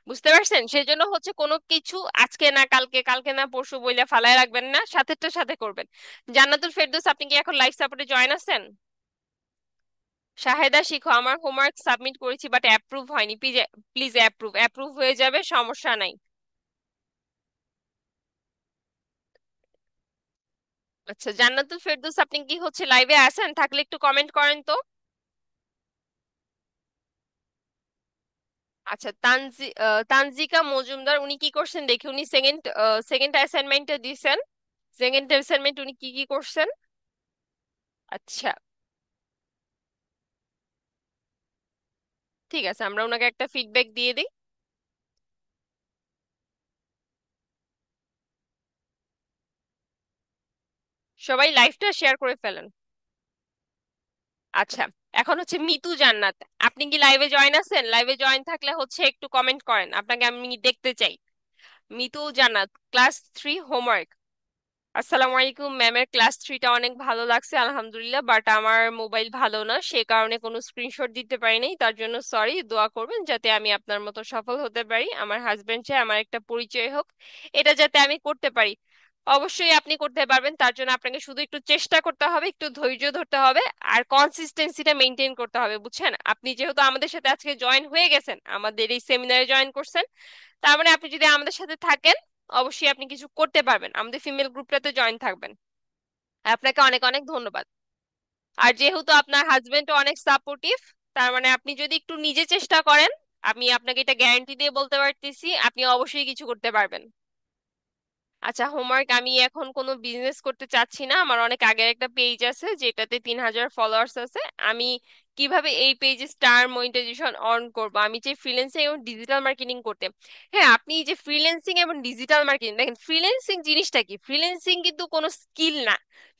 বুঝতে পারছেন? সেজন্য হচ্ছে কোনো কিছু আজকে না কালকে, কালকে না পরশু বইলা ফালায় রাখবেন না, সাথেরটা সাথে করবেন। জান্নাতুল ফেরদৌস, আপনি কি এখন লাইফ সাপোর্টে জয়েন আছেন? শাহেদা শিখো, আমার হোমওয়ার্ক সাবমিট করেছি বাট অ্যাপ্রুভ হয়নি, প্লিজ প্লিজ অ্যাপ্রুভ, অ্যাপ্রুভ হয়ে যাবে, সমস্যা নাই। আচ্ছা জান্নাতুল ফেরদৌস, আপনি কি হচ্ছে লাইভে আছেন? থাকলে একটু কমেন্ট করেন তো। আচ্ছা তানজিকা মজুমদার, উনি কি করছেন দেখি, উনি সেকেন্ড সেকেন্ড অ্যাসাইনমেন্টটা দিছেন। সেকেন্ড অ্যাসাইনমেন্ট উনি কি কি করছেন? আচ্ছা, ঠিক আছে, আমরা ওনাকে একটা ফিডব্যাক দিয়ে দিই। সবাই লাইভটা শেয়ার করে ফেলেন। আচ্ছা, এখন হচ্ছে মিতু জান্নাত, আপনি কি লাইভে জয়েন আছেন? লাইভে জয়েন থাকলে হচ্ছে একটু কমেন্ট করেন, আপনাকে আমি দেখতে চাই। মিতু জান্নাত, ক্লাস 3 হোমওয়ার্ক। আসসালামু আলাইকুম, ম্যামের ক্লাস 3টা অনেক ভালো লাগছে আলহামদুলিল্লাহ, বাট আমার মোবাইল ভালো না, সে কারণে কোনো স্ক্রিনশট দিতে পারি নাই, তার জন্য সরি। দোয়া করবেন যাতে আমি আপনার মতো সফল হতে পারি, আমার হাজবেন্ড চাই আমার একটা পরিচয় হোক, এটা যাতে আমি করতে পারি। অবশ্যই আপনি করতে পারবেন, তার জন্য আপনাকে শুধু একটু চেষ্টা করতে হবে, একটু ধৈর্য ধরতে হবে, আর কনসিস্টেন্সিটা মেনটেন করতে হবে, বুঝছেন? আপনি যেহেতু আমাদের সাথে আজকে জয়েন হয়ে গেছেন, আমাদের এই সেমিনারে জয়েন করছেন, তার মানে আপনি যদি আমাদের সাথে থাকেন, অবশ্যই আপনি কিছু করতে পারবেন, আমাদের ফিমেল গ্রুপটাতে জয়েন থাকবেন। আপনাকে অনেক অনেক ধন্যবাদ। আর যেহেতু আপনার হাজবেন্ড অনেক সাপোর্টিভ, তার মানে আপনি যদি একটু নিজে চেষ্টা করেন, আমি আপনাকে এটা গ্যারান্টি দিয়ে বলতে পারতেছি, আপনি অবশ্যই কিছু করতে পারবেন। আচ্ছা হোমওয়ার্ক, আমি এখন কোনো বিজনেস করতে চাচ্ছি না, আমার অনেক আগের একটা পেজ আছে যেটাতে 3,000 ফলোয়ার্স আছে। আমি কিভাবে এই পেজে স্টার মনিটাইজেশন অন করব, আমি যে ফ্রিল্যান্সিং এবং ডিজিটাল মার্কেটিং করতে। হ্যাঁ, আপনি এই যে ফ্রিল্যান্সিং এবং ডিজিটাল মার্কেটিং, দেখেন ফ্রিল্যান্সিং জিনিসটা কি, ফ্রিল্যান্সিং কিন্তু কোনো স্কিল না।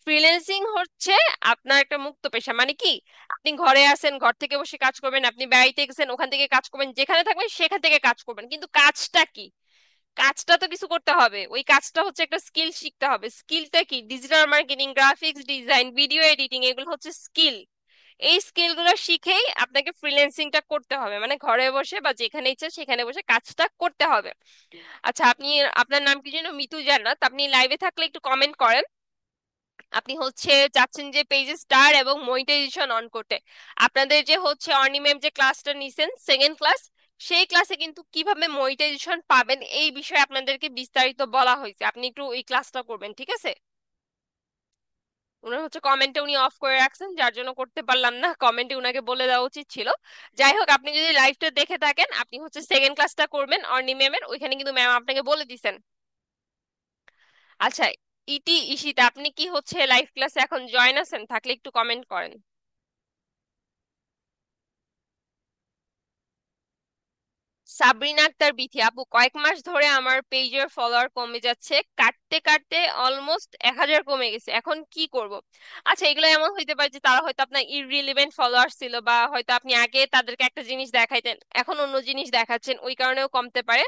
ফ্রিল্যান্সিং হচ্ছে আপনার একটা মুক্ত পেশা, মানে কি, আপনি ঘরে আছেন, ঘর থেকে বসে কাজ করবেন, আপনি বাড়িতে গেছেন, ওখান থেকে কাজ করবেন, যেখানে থাকবেন সেখান থেকে কাজ করবেন, কিন্তু কাজটা কি? কাজটা তো কিছু করতে হবে, ওই কাজটা হচ্ছে একটা স্কিল শিখতে হবে। স্কিলটা কি? Digital marketing, graphics design, video editing, এগুলো হচ্ছে স্কিল। এই স্কিলগুলো শিখেই আপনাকে ফ্রিল্যান্সিংটা করতে হবে, মানে ঘরে বসে বা যেখানে ইচ্ছা সেখানে বসে কাজটা করতে হবে। আচ্ছা আপনি, আপনার নাম কি যেন? মিতু জান্নাত, আপনি লাইভে থাকলে একটু কমেন্ট করেন। আপনি হচ্ছে চাচ্ছেন যে পেজে স্টার এবং মনিটাইজেশন অন করতে। আপনাদের যে হচ্ছে অর্নি ম্যাম যে ক্লাসটা নিছেন, সেকেন্ড ক্লাস, সেই ক্লাসে কিন্তু কিভাবে মনিটাইজেশন পাবেন এই বিষয়ে আপনাদেরকে বিস্তারিত বলা হয়েছে, আপনি একটু ওই ক্লাসটা করবেন, ঠিক আছে? উনার হচ্ছে কমেন্টে উনি অফ করে রাখছেন, যার জন্য করতে পারলাম না, কমেন্টে উনাকে বলে দেওয়া উচিত ছিল। যাই হোক, আপনি যদি লাইভটা দেখে থাকেন, আপনি হচ্ছে সেকেন্ড ক্লাসটা করবেন অর্নি ম্যামের, ওইখানে কিন্তু ম্যাম আপনাকে বলে দিছেন। আচ্ছা, ইটি ইশিতা, আপনি কি হচ্ছে লাইভ ক্লাসে এখন জয়েন আছেন? থাকলে একটু কমেন্ট করেন। সাবরিনা আক্তার বিথি, আপু কয়েক মাস ধরে আমার পেজের ফলোয়ার কমে যাচ্ছে, কাটতে কাটতে অলমোস্ট 1,000 কমে গেছে, এখন কি করব? আচ্ছা, এগুলো এমন হইতে পারে যে তারা হয়তো আপনার ইররিলেভেন্ট ফলোয়ার ছিল, বা হয়তো আপনি আগে তাদেরকে একটা জিনিস দেখাইতেন, এখন অন্য জিনিস দেখাচ্ছেন, ওই কারণেও কমতে পারে।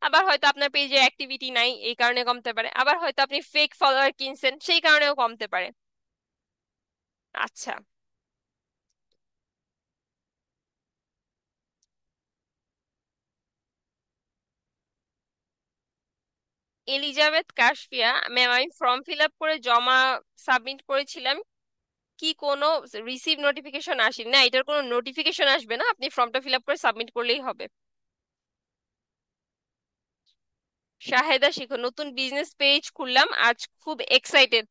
আবার হয়তো আপনার পেজে অ্যাক্টিভিটি নাই, এই কারণে কমতে পারে। আবার হয়তো আপনি ফেক ফলোয়ার কিনছেন, সেই কারণেও কমতে পারে। আচ্ছা, এলিজাবেথ কাশফিয়া ম্যাম, আমি ফর্ম ফিল আপ করে জমা সাবমিট করেছিলাম, কি কোনো রিসিভ নোটিফিকেশন আসেনি? না, এটার কোনো নোটিফিকেশন আসবে না, আপনি ফর্মটা ফিল আপ করে সাবমিট করলেই হবে। শাহেদা শিখো, নতুন বিজনেস পেজ খুললাম আজ, খুব এক্সাইটেড।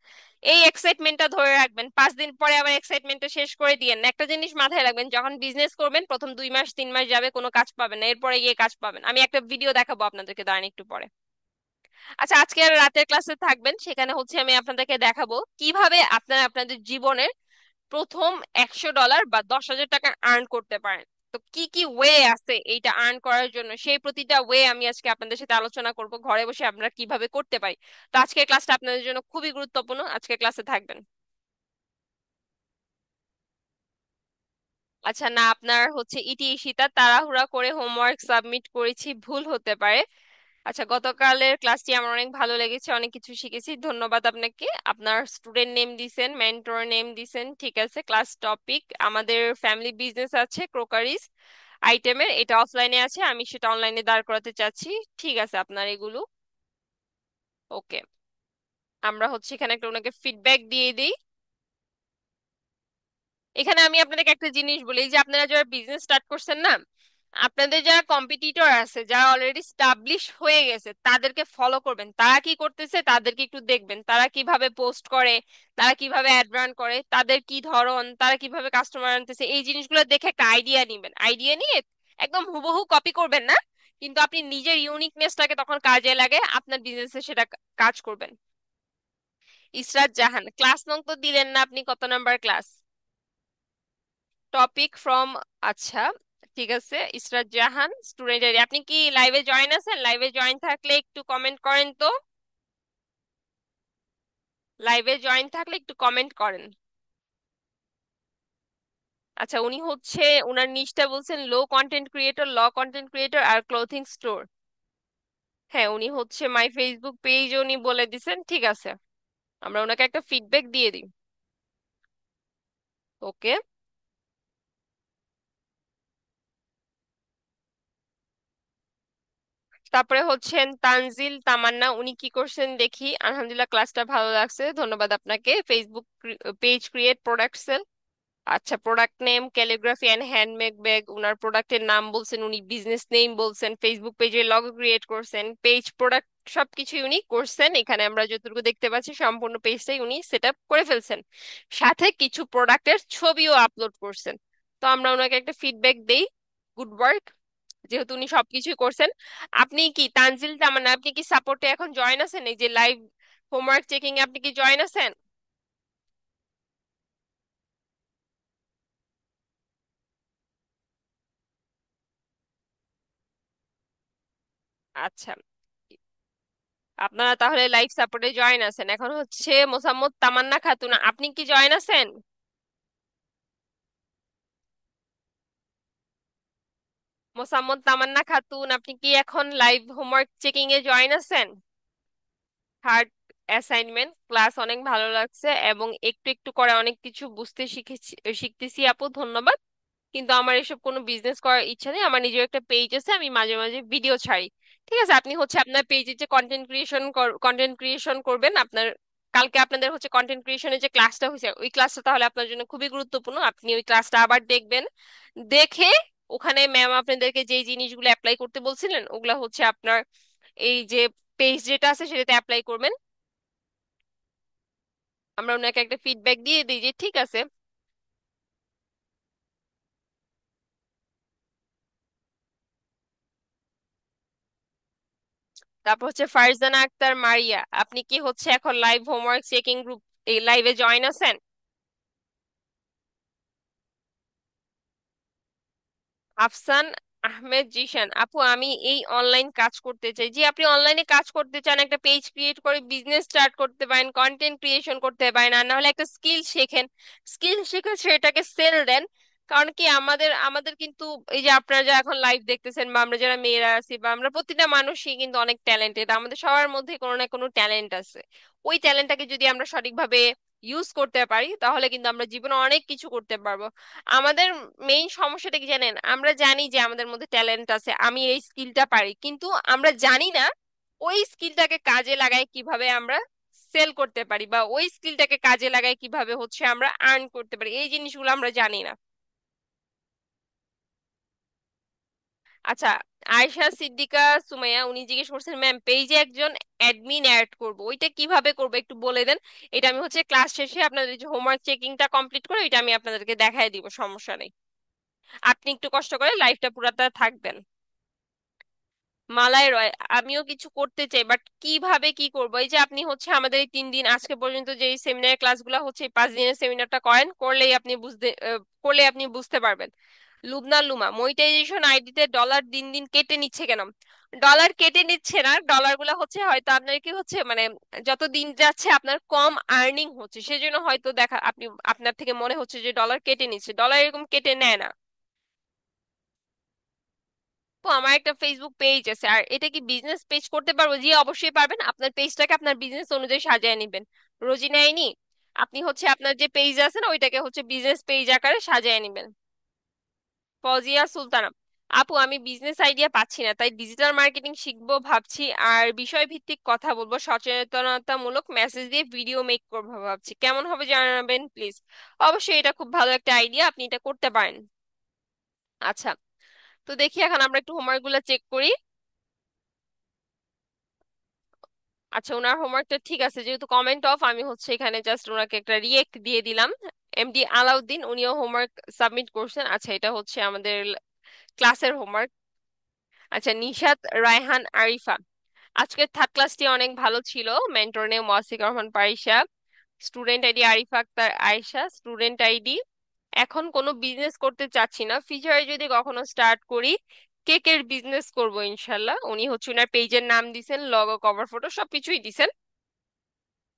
এই এক্সাইটমেন্টটা ধরে রাখবেন, 5 দিন পরে আবার এক্সাইটমেন্টটা শেষ করে দিয়েন না। একটা জিনিস মাথায় রাখবেন, যখন বিজনেস করবেন প্রথম 2 মাস 3 মাস যাবে, কোনো কাজ পাবেন না, এরপরে গিয়ে কাজ পাবেন। আমি একটা ভিডিও দেখাবো আপনাদেরকে, দাঁড়ান একটু পরে। আচ্ছা, আজকে আর রাতের ক্লাসে থাকবেন, সেখানে হচ্ছে আমি আপনাদেরকে দেখাবো কিভাবে আপনারা আপনাদের জীবনের প্রথম $100 বা 10,000 টাকা আর্ন করতে পারেন। তো কি কি ওয়ে আছে এইটা আর্ন করার জন্য, সেই প্রতিটা ওয়ে আমি আজকে আপনাদের সাথে আলোচনা করব, ঘরে বসে আমরা কিভাবে করতে পারি। তো আজকের ক্লাসটা আপনাদের জন্য খুবই গুরুত্বপূর্ণ, আজকের ক্লাসে থাকবেন। আচ্ছা না, আপনার হচ্ছে ইটি ইশিতা, তাড়াহুড়া করে হোমওয়ার্ক সাবমিট করেছি, ভুল হতে পারে। আচ্ছা, গতকালের ক্লাসটি আমার অনেক ভালো লেগেছে, অনেক কিছু শিখেছি, ধন্যবাদ আপনাকে। আপনার স্টুডেন্ট নেম দিছেন, মেন্টর নেম দিছেন, ঠিক আছে। ক্লাস টপিক আমাদের ফ্যামিলি বিজনেস আছে, ক্রোকারিজ আইটেমের, এটা অফলাইনে আছে, আমি সেটা অনলাইনে দাঁড় করাতে চাচ্ছি। ঠিক আছে আপনার এগুলো। ওকে, আমরা হচ্ছে এখানে একটা ওনাকে ফিডব্যাক দিয়ে দিই। এখানে আমি আপনাদেরকে একটা জিনিস বলি, এই যে আপনারা যারা বিজনেস স্টার্ট করছেন না, আপনাদের যারা কম্পিটিটর আছে, যারা অলরেডি স্টাবলিশ হয়ে গেছে, তাদেরকে ফলো করবেন। তারা কি করতেছে তাদেরকে একটু দেখবেন, তারা কিভাবে পোস্ট করে, তারা কিভাবে অ্যাড রান করে, তাদের কি ধরন, তারা কিভাবে কাস্টমার আনতেছে, এই জিনিসগুলো দেখে একটা আইডিয়া নিবেন। আইডিয়া নিয়ে একদম হুবহু কপি করবেন না, কিন্তু আপনি নিজের ইউনিকনেসটাকে তখন কাজে লাগে আপনার বিজনেসে সেটা কাজ করবেন। ইসরাত জাহান, ক্লাস নং তো দিলেন না আপনি, কত নাম্বার ক্লাস? টপিক ফ্রম, আচ্ছা ঠিক আছে। ইসরাত জাহান স্টুডেন্ট আইডি, আপনি কি লাইভে জয়েন আছেন? লাইভে জয়েন থাকলে একটু কমেন্ট করেন তো। লাইভে জয়েন থাকলে একটু কমেন্ট করেন। আচ্ছা, উনি হচ্ছে উনার নিচটা বলছেন লো কন্টেন্ট ক্রিয়েটর, ল কন্টেন্ট ক্রিয়েটর আর ক্লোথিং স্টোর। হ্যাঁ, উনি হচ্ছে মাই ফেসবুক পেজ উনি বলে দিছেন, ঠিক আছে। আমরা ওনাকে একটা ফিডব্যাক দিয়ে দিই। ওকে। তারপরে হচ্ছেন তানজিল তামান্না, উনি কি করছেন দেখি। আলহামদুলিল্লাহ, ক্লাসটা ভালো লাগছে, ধন্যবাদ আপনাকে। Facebook page create product sale. আচ্ছা, product name calligraphy and handmade bag, উনার প্রোডাক্টের নাম বলছেন, উনি বিজনেস নেম বলছেন, ফেসবুক পেজের লগো ক্রিয়েট করছেন, পেজ প্রোডাক্ট সবকিছু উনি করছেন। এখানে আমরা যতটুকু দেখতে পাচ্ছি সম্পূর্ণ পেজটাই উনি সেট আপ করে ফেলছেন, সাথে কিছু প্রোডাক্টের ছবিও আপলোড করছেন। তো আমরা ওনাকে একটা ফিডব্যাক দেই, গুড ওয়ার্ক, যেহেতু উনি সবকিছুই করছেন। আপনি কি তানজিল তামান্না, আপনি কি সাপোর্টে এখন জয়েন আছেন? এই যে লাইভ হোমওয়ার্ক চেকিং এ আপনি কি জয়েন আছেন? আচ্ছা, আপনারা তাহলে লাইভ সাপোর্টে জয়েন আছেন। এখন হচ্ছে মোসাম্মদ তামান্না খাতুন, আপনি কি জয়েন আছেন? মোসাম্মদ তামান্না খাতুন, আপনি কি এখন লাইভ হোমওয়ার্ক চেকিং এ জয়েন আছেন? থার্ড অ্যাসাইনমেন্ট ক্লাস অনেক ভালো লাগছে, এবং একটু একটু করে অনেক কিছু বুঝতে শিখেছি, শিখতেছি আপু, ধন্যবাদ। কিন্তু আমার এসব কোনো বিজনেস করার ইচ্ছা নেই, আমার নিজের একটা পেজ আছে, আমি মাঝে মাঝে ভিডিও ছাড়ি। ঠিক আছে, আপনি হচ্ছে আপনার পেজে যে কন্টেন্ট ক্রিয়েশন করবেন আপনার, কালকে আপনাদের হচ্ছে কন্টেন্ট ক্রিয়েশনের যে ক্লাসটা হয়েছে, ওই ক্লাসটা তাহলে আপনার জন্য খুবই গুরুত্বপূর্ণ। আপনি ওই ক্লাসটা আবার দেখবেন, দেখে ওখানে ম্যাম আপনাদেরকে যে জিনিসগুলো অ্যাপ্লাই করতে বলছিলেন, ওগুলা হচ্ছে আপনার এই যে পেজ যেটা আছে সেটাতে অ্যাপ্লাই করবেন। আমরা ওনাকে একটা ফিডব্যাক দিয়ে দিই যে ঠিক আছে। তারপর হচ্ছে ফারজানা আক্তার মারিয়া, আপনি কি হচ্ছে এখন লাইভ হোমওয়ার্ক চেকিং গ্রুপ এই লাইভে জয়েন আছেন? আফসান আহমেদ জিশান, আপু আমি এই অনলাইন কাজ করতে চাই। জি, আপনি অনলাইনে কাজ করতে চান, একটা পেজ ক্রিয়েট করে বিজনেস স্টার্ট করতে পারেন, কন্টেন্ট ক্রিয়েশন করতে পারেন, আর না হলে একটা স্কিল শেখেন। স্কিল শিখে সেটাকে সেল দেন। কারণ কি, আমাদের আমাদের কিন্তু এই যে আপনারা যারা এখন লাইভ দেখতেছেন, বা আমরা যারা মেয়েরা আছি, বা আমরা প্রতিটা মানুষই কিন্তু অনেক ট্যালেন্টেড, আমাদের সবার মধ্যে কোনো না কোনো ট্যালেন্ট আছে। ওই ট্যালেন্টটাকে যদি আমরা সঠিকভাবে ইউজ করতে পারি, তাহলে কিন্তু আমরা জীবনে অনেক কিছু করতে পারবো। আমাদের মেইন সমস্যাটা কি জানেন? আমরা জানি যে আমাদের মধ্যে ট্যালেন্ট আছে, আমি এই স্কিলটা পারি, কিন্তু আমরা জানি না ওই স্কিলটাকে কাজে লাগাই কিভাবে আমরা সেল করতে পারি, বা ওই স্কিলটাকে কাজে লাগাই কিভাবে হচ্ছে আমরা আর্ন করতে পারি, এই জিনিসগুলো আমরা জানি না। আচ্ছা, আয়শা সিদ্দিকা সুমাইয়া, উনি জিজ্ঞেস করছেন ম্যাম পেজে একজন অ্যাডমিন অ্যাড করব, ওইটা কিভাবে করবো একটু বলে দেন। এটা আমি হচ্ছে ক্লাস শেষে আপনাদের যে হোমওয়ার্ক চেকিংটা কমপ্লিট করে এটা আমি আপনাদেরকে দেখাই দিব, সমস্যা নেই। আপনি একটু কষ্ট করে লাইফটা পুরাটা থাকবেন। মালাই রয়, আমিও কিছু করতে চাই, বাট কিভাবে কি করবো? এই যে আপনি হচ্ছে আমাদের এই 3 দিন আজকে পর্যন্ত যে সেমিনার ক্লাসগুলো হচ্ছে, এই 5 দিনের সেমিনারটা করেন, করলেই আপনি করলে আপনি বুঝতে পারবেন। লুবনা লুমা, মনিটাইজেশন আইডিতে ডলার দিন দিন কেটে নিচ্ছে কেন? ডলার কেটে নিচ্ছে না, ডলার গুলা হচ্ছে হয়তো আপনার কি হচ্ছে মানে যত দিন যাচ্ছে আপনার কম আর্নিং হচ্ছে, সেজন্য হয়তো দেখা আপনি আপনার থেকে মনে হচ্ছে যে ডলার কেটে নিচ্ছে, ডলার এরকম কেটে নেয় না। তো আমার একটা ফেসবুক পেজ আছে, আর এটা কি বিজনেস পেজ করতে পারবো? জি অবশ্যই পারবেন। আপনার পেজটাকে আপনার বিজনেস অনুযায়ী সাজিয়ে নেবেন। রোজিনা আইনি, আপনি হচ্ছে আপনার যে পেজ আছে না ওইটাকে হচ্ছে বিজনেস পেজ আকারে সাজিয়ে নেবেন। ফজিয়া সুলতানা, আপু আমি বিজনেস আইডিয়া পাচ্ছি না, তাই ডিজিটাল মার্কেটিং শিখবো ভাবছি, আর বিষয় ভিত্তিক কথা বলবো, সচেতনতামূলক মেসেজ দিয়ে ভিডিও মেক করবো ভাবছি, কেমন হবে জানাবেন প্লিজ। অবশ্যই এটা খুব ভালো একটা আইডিয়া, আপনি এটা করতে পারেন। আচ্ছা, তো দেখি এখন আমরা একটু হোমওয়ার্ক গুলো চেক করি। আচ্ছা, ওনার হোমওয়ার্কটা ঠিক আছে, যেহেতু কমেন্ট অফ, আমি হচ্ছে এখানে জাস্ট ওনাকে একটা রিয়েক্ট দিয়ে দিলাম। এমডি আলাউদ্দিন, উনিও হোমওয়ার্ক সাবমিট করছেন। আচ্ছা, এটা হচ্ছে আমাদের ক্লাসের হোমওয়ার্ক। আচ্ছা, নিশাত রায়হান আরিফা, আজকের থার্ড ক্লাসটি অনেক ভালো ছিল। Mentor name Wasik Rahman Parisha, student ID Arifa Akter Ayesha, student ID. এখন কোনো বিজনেস করতে চাচ্ছি না, ফিউচারে যদি কখনো স্টার্ট করি কেকের বিজনেস করব ইনশাল্লাহ। উনি হচ্ছে ওনার পেজের নাম দিছেন, লগো, কভার ফটো সবকিছুই দিছেন,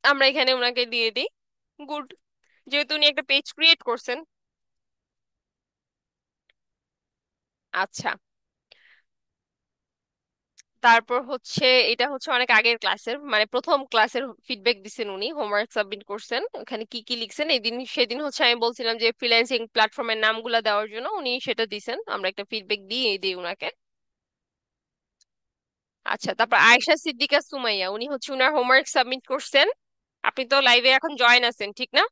আমরা এখানে ওনাকে দিয়ে দিই। গুড, যেহেতু উনি একটা পেজ ক্রিয়েট করছেন। আচ্ছা, তারপর হচ্ছে এটা হচ্ছে অনেক আগের ক্লাসের, মানে প্রথম ক্লাসের ফিডব্যাক দিছেন উনি, হোমওয়ার্ক সাবমিট করছেন, ওখানে কি কি লিখছেন এই দিন, সেদিন হচ্ছে আমি বলছিলাম যে ফ্রিল্যান্সিং প্ল্যাটফর্মের নামগুলো দেওয়ার জন্য, উনি সেটা দিছেন, আমরা একটা ফিডব্যাক দিয়ে দিই উনাকে। আচ্ছা, তারপর আয়েশা সিদ্দিকা সুমাইয়া, উনি হচ্ছে উনার হোমওয়ার্ক সাবমিট করছেন। আপনি তো লাইভে এখন জয়েন আছেন ঠিক না?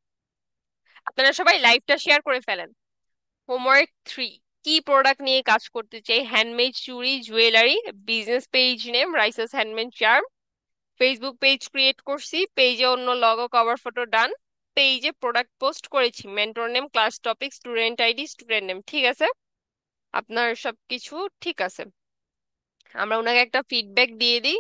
আপনারা সবাই লাইভটা শেয়ার করে ফেলেন। হোমওয়ার্ক 3, কি প্রোডাক্ট নিয়ে কাজ করতে চাই? হ্যান্ডমেড চুড়ি, jewellery. Business page name Raisa's handmade charm. Facebook page create করছি, পেজে অন্য লগো, কভার ফটো ডান। পেজে প্রোডাক্ট পোস্ট করেছি, mentor name, class topic, student ID, student name. ঠিক আছে, আপনার সবকিছু ঠিক আছে। আমরা ওনাকে একটা ফিডব্যাক দিয়ে দিই।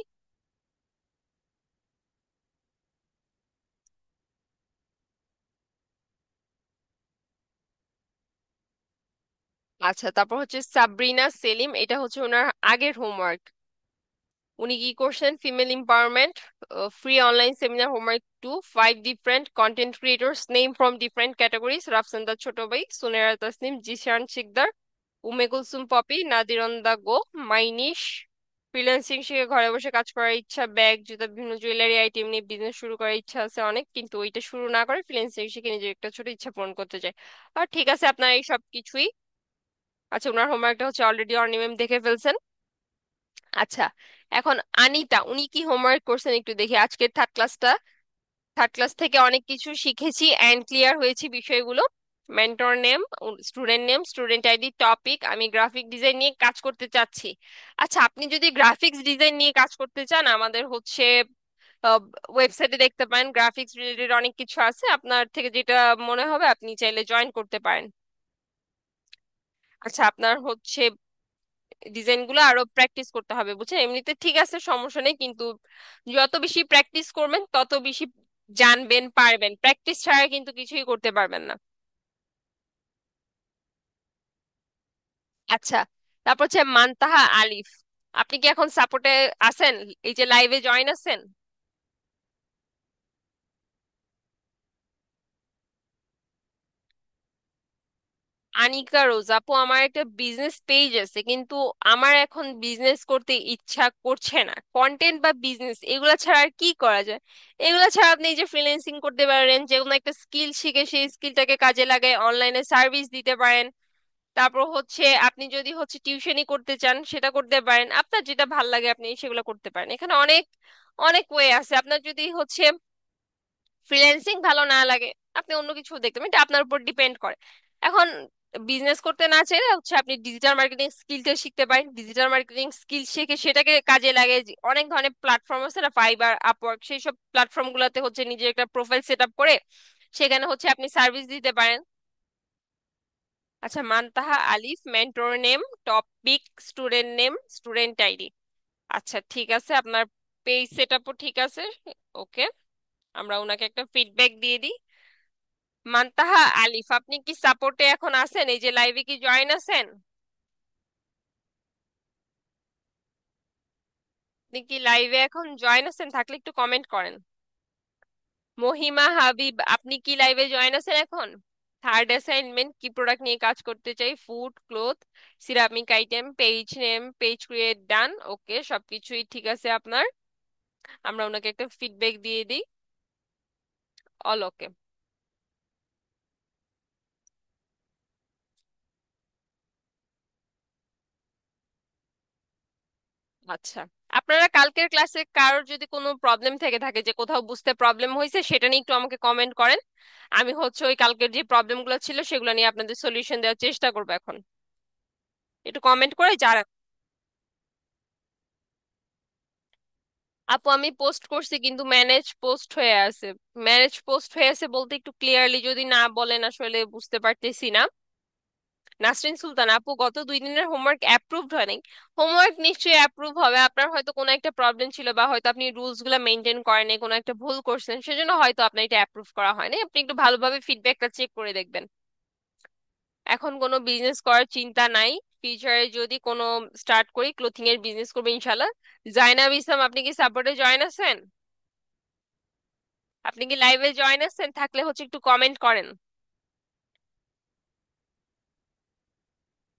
আচ্ছা, তারপর হচ্ছে সাবরিনা সেলিম, এটা হচ্ছে ওনার আগের হোমওয়ার্ক। উনি কি করছেন? Female empowerment, free online seminar homework 2, 5 different content creators name from different categories, Rafsan the Choto Bhai, Sunera Tasnim, Zeeshan Sikder, Umme Kulsum Popy, Nadir on the go, মাইনিশ। ফ্রিল্যান্সিং শিখে ঘরে বসে কাজ করার ইচ্ছা, ব্যাগ, জুতা, বিভিন্ন জুয়েলারি আইটেম নিয়ে বিজনেস শুরু করার ইচ্ছা আছে অনেক, কিন্তু ওইটা শুরু না করে ফ্রিল্যান্সিং শিখে নিজের একটা ছোট ইচ্ছা পূরণ করতে চাই। আর ঠিক আছে, আপনার এই সব কিছুই। আচ্ছা, ওনার হোমওয়ার্কটা হচ্ছে অলরেডি অর্নিমেম দেখে ফেলছেন। আচ্ছা, এখন আনিতা, উনি কি হোমওয়ার্ক করছেন একটু দেখি। আজকের থার্ড ক্লাস থেকে অনেক কিছু শিখেছি এন্ড ক্লিয়ার হয়েছি বিষয়গুলো। Mentor name, student name, student ID, topic, আমি গ্রাফিক ডিজাইন নিয়ে কাজ করতে চাচ্ছি। আচ্ছা, আপনি যদি গ্রাফিক্স ডিজাইন নিয়ে কাজ করতে চান, আমাদের হচ্ছে ওয়েবসাইটে দেখতে পারেন, গ্রাফিক্স রিলেটেড অনেক কিছু আছে, আপনার থেকে যেটা মনে হবে আপনি চাইলে জয়েন করতে পারেন। আচ্ছা, আপনার হচ্ছে ডিজাইন গুলো আরো প্র্যাকটিস করতে হবে, বুঝছেন? এমনিতে ঠিক আছে, সমস্যা নেই, কিন্তু যত বেশি প্র্যাকটিস করবেন তত বেশি জানবেন, পারবেন। প্র্যাকটিস ছাড়া কিন্তু কিছুই করতে পারবেন না। আচ্ছা, তারপর হচ্ছে মানতাহা আলিফ, আপনি কি এখন সাপোর্টে আছেন? এই যে লাইভে জয়েন আছেন? আনিকা রোজ, আপু আমার একটা বিজনেস পেজ আছে, কিন্তু আমার এখন বিজনেস করতে ইচ্ছা করছে না। কন্টেন্ট বা বিজনেস এগুলা ছাড়া আর কি করা যায়? এগুলা ছাড়া আপনি এই যে ফ্রিল্যান্সিং করতে পারেন, যে কোনো একটা স্কিল শিখে সেই স্কিলটাকে কাজে লাগায় অনলাইনে সার্ভিস দিতে পারেন। তারপর হচ্ছে আপনি যদি হচ্ছে টিউশনই করতে চান সেটা করতে পারেন, আপনার যেটা ভাল লাগে আপনি সেগুলো করতে পারেন। এখানে অনেক অনেক ওয়ে আছে। আপনার যদি হচ্ছে ফ্রিল্যান্সিং ভালো না লাগে, আপনি অন্য কিছু দেখতে পারেন, এটা আপনার উপর ডিপেন্ড করে। এখন বিজনেস করতে না চাইলে হচ্ছে আপনি ডিজিটাল মার্কেটিং স্কিলটা শিখতে পারেন, ডিজিটাল মার্কেটিং স্কিল শিখে সেটাকে কাজে লাগে। অনেক ধরনের প্ল্যাটফর্ম আছে না, ফাইবার, আপওয়ার্ক, সেই সব প্ল্যাটফর্ম গুলোতে হচ্ছে নিজের একটা প্রোফাইল সেট আপ করে সেখানে হচ্ছে আপনি সার্ভিস দিতে পারেন। আচ্ছা, মানতাহা আলিফ, mentor name, topic, student name, student ID. আচ্ছা, ঠিক আছে, আপনার পেজ সেট আপও ঠিক আছে। ওকে, আমরা ওনাকে একটা ফিডব্যাক দিয়ে দিই। মানতাহা আলিফ, আপনি কি সাপোর্টে এখন আছেন? এই যে লাইভে কি জয়েন আছেন? আপনি কি লাইভে এখন জয়েন আছেন? থাকলে একটু কমেন্ট করেন। মহিমা হাবিব, আপনি কি লাইভে জয়েন আছেন এখন? থার্ড অ্যাসাইনমেন্ট কি প্রোডাক্ট নিয়ে কাজ করতে চাই? Food, cloth, ceramic item, page name, page create, done. Okay, সবকিছুই ঠিক আছে আপনার। আমরা ওনাকে একটা ফিডব্যাক দিয়ে দিই। অল ওকে। আচ্ছা, আপনারা কালকের ক্লাসে কারোর যদি কোনো প্রবলেম থেকে থাকে, যে কোথাও বুঝতে প্রবলেম হয়েছে, সেটা নিয়ে একটু আমাকে কমেন্ট করেন। আমি হচ্ছে ওই কালকের যে প্রবলেমগুলো ছিল সেগুলো নিয়ে আপনাদের সলিউশন দেওয়ার চেষ্টা করবো এখন। একটু কমেন্ট করে যারা। আপু আমি পোস্ট করছি কিন্তু ম্যানেজ পোস্ট হয়ে আছে। ম্যানেজ পোস্ট হয়ে আছে বলতে একটু ক্লিয়ারলি যদি না বলেন আসলে বুঝতে পারতেছি না। নাসরিন সুলতান আপু, গত 2 দিনের হোমওয়ার্ক অ্যাপ্রুভড হয় নাই। হোমওয়ার্ক নিশ্চয়ই অ্যাপ্রুভ হবে, আপনার হয়তো কোনো একটা প্রবলেম ছিল বা হয়তো আপনি রুলস গুলা মেনটেন করেন নাই, কোনো একটা ভুল করছেন, সেজন্য হয়তো আপনার এটা অ্যাপ্রুভ করা হয় নাই। আপনি একটু ভালোভাবে ফিডব্যাকটা চেক করে দেখবেন। এখন কোনো বিজনেস করার চিন্তা নাই। ফিউচারে যদি কোনো স্টার্ট করি, ক্লোথিং এর বিজনেস করবো ইনশাল্লাহ। জাইনাব ইসলাম, আপনি কি সাপোর্টে জয়েন আছেন? আপনি কি লাইভে জয়েন আছেন? থাকলে হচ্ছে একটু কমেন্ট করেন।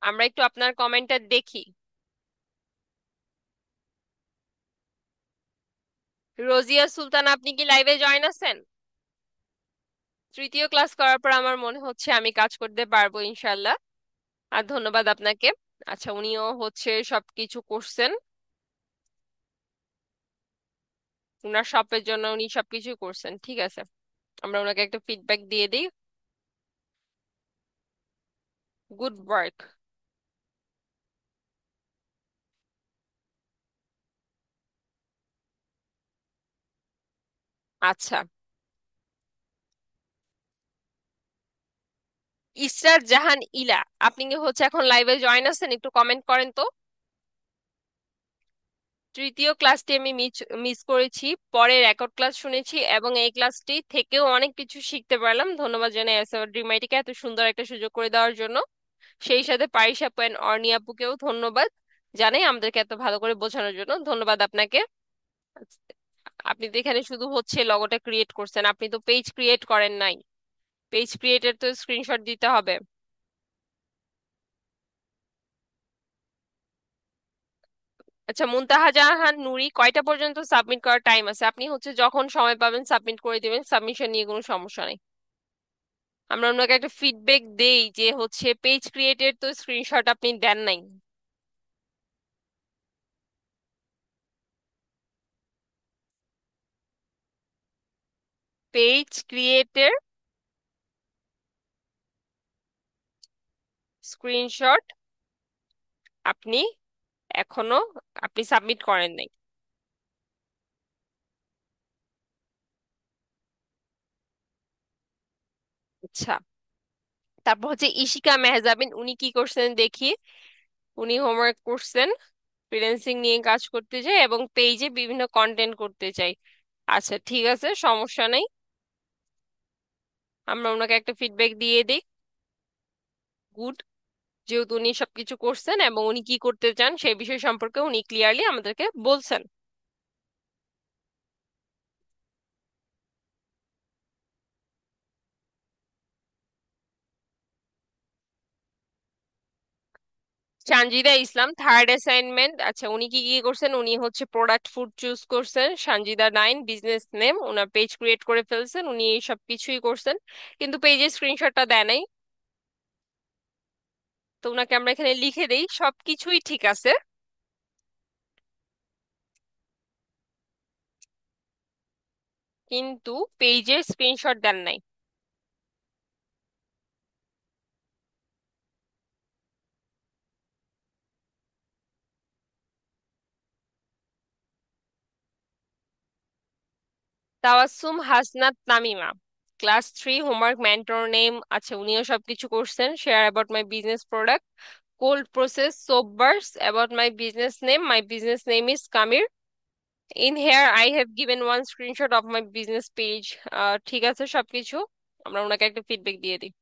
আমরা একটু আপনার কমেন্টটা দেখি। রোজিয়া সুলতান, আপনি কি লাইভে জয়েন আছেন? তৃতীয় ক্লাস করার পর আমার মনে হচ্ছে আমি কাজ করতে পারবো ইনশাল্লাহ। আর ধন্যবাদ আপনাকে। আচ্ছা, উনিও হচ্ছে সবকিছু করছেন। উনার শপের জন্য উনি সবকিছু করছেন, ঠিক আছে। আমরা ওনাকে একটা ফিডব্যাক দিয়ে দিই। Good work. আচ্ছা, ইসরাত জাহান ইলা, আপনি কি হচ্ছে এখন লাইভে জয়েন আছেন? একটু কমেন্ট করেন তো। তৃতীয় ক্লাসটি আমি মিস করেছি, পরে রেকর্ড ক্লাস শুনেছি এবং এই ক্লাসটি থেকেও অনেক কিছু শিখতে পারলাম। ধন্যবাদ জানাই ড্রিমাইটিকে এত সুন্দর একটা সুযোগ করে দেওয়ার জন্য। সেই সাথে পারিস আপু এন্ড অর্নি আপুকেও ধন্যবাদ জানাই আমাদেরকে এত ভালো করে বোঝানোর জন্য। ধন্যবাদ আপনাকে। আপনি তো এখানে শুধু হচ্ছে লগোটা ক্রিয়েট করছেন, আপনি তো পেজ ক্রিয়েট করেন নাই। পেজ ক্রিয়েটের তো স্ক্রিনশট দিতে হবে। আচ্ছা, মুনতাহা জাহান নুরি, কয়টা পর্যন্ত সাবমিট করার টাইম আছে? আপনি হচ্ছে যখন সময় পাবেন সাবমিট করে দিবেন, সাবমিশন নিয়ে কোনো সমস্যা নেই। আমরা ওনাকে একটা ফিডব্যাক দেই যে হচ্ছে পেজ ক্রিয়েটের তো স্ক্রিনশট আপনি দেন নাই। পেজ ক্রিয়েটের স্ক্রিনশট আপনি এখনো আপনি সাবমিট করেন নাই। আচ্ছা, তারপর হচ্ছে ইশিকা মেহজাবিন, উনি কি করছেন দেখি। উনি হোমওয়ার্ক করছেন, ফ্রিল্যান্সিং নিয়ে কাজ করতে চাই এবং পেজে বিভিন্ন কন্টেন্ট করতে চাই। আচ্ছা ঠিক আছে, সমস্যা নেই। আমরা ওনাকে একটা ফিডব্যাক দিয়ে দিই। গুড। যেহেতু উনি সবকিছু করছেন এবং উনি কি করতে চান সেই বিষয় সম্পর্কে উনি ক্লিয়ারলি আমাদেরকে বলছেন। সানজিদা ইসলাম, থার্ড অ্যাসাইনমেন্ট। আচ্ছা, উনি কি কি করছেন? উনি হচ্ছে প্রোডাক্ট ফুড চুজ করছেন। সানজিদা 9, বিজনেস নেম, ওনার পেজ ক্রিয়েট করে ফেলছেন, উনি এই সব কিছুই করছেন কিন্তু পেজের স্ক্রিনশটটা দেয় নাই। তো ওনাকে আমরা এখানে লিখে দেই সবকিছুই ঠিক আছে, কিন্তু পেজের স্ক্রিনশট দেন নাই। Tawasum Hasnat Tamima, class 3, homework, mentor name. আচ্ছা, উনিও সবকিছু করছেন। Share about my business product, cold process soap bars, about my business name, my business name is Kamir. In here I have given one screenshot of my business page. ঠিক আছে সবকিছু। আমরা ওনাকে একটা ফিডব্যাক দিয়ে দিই।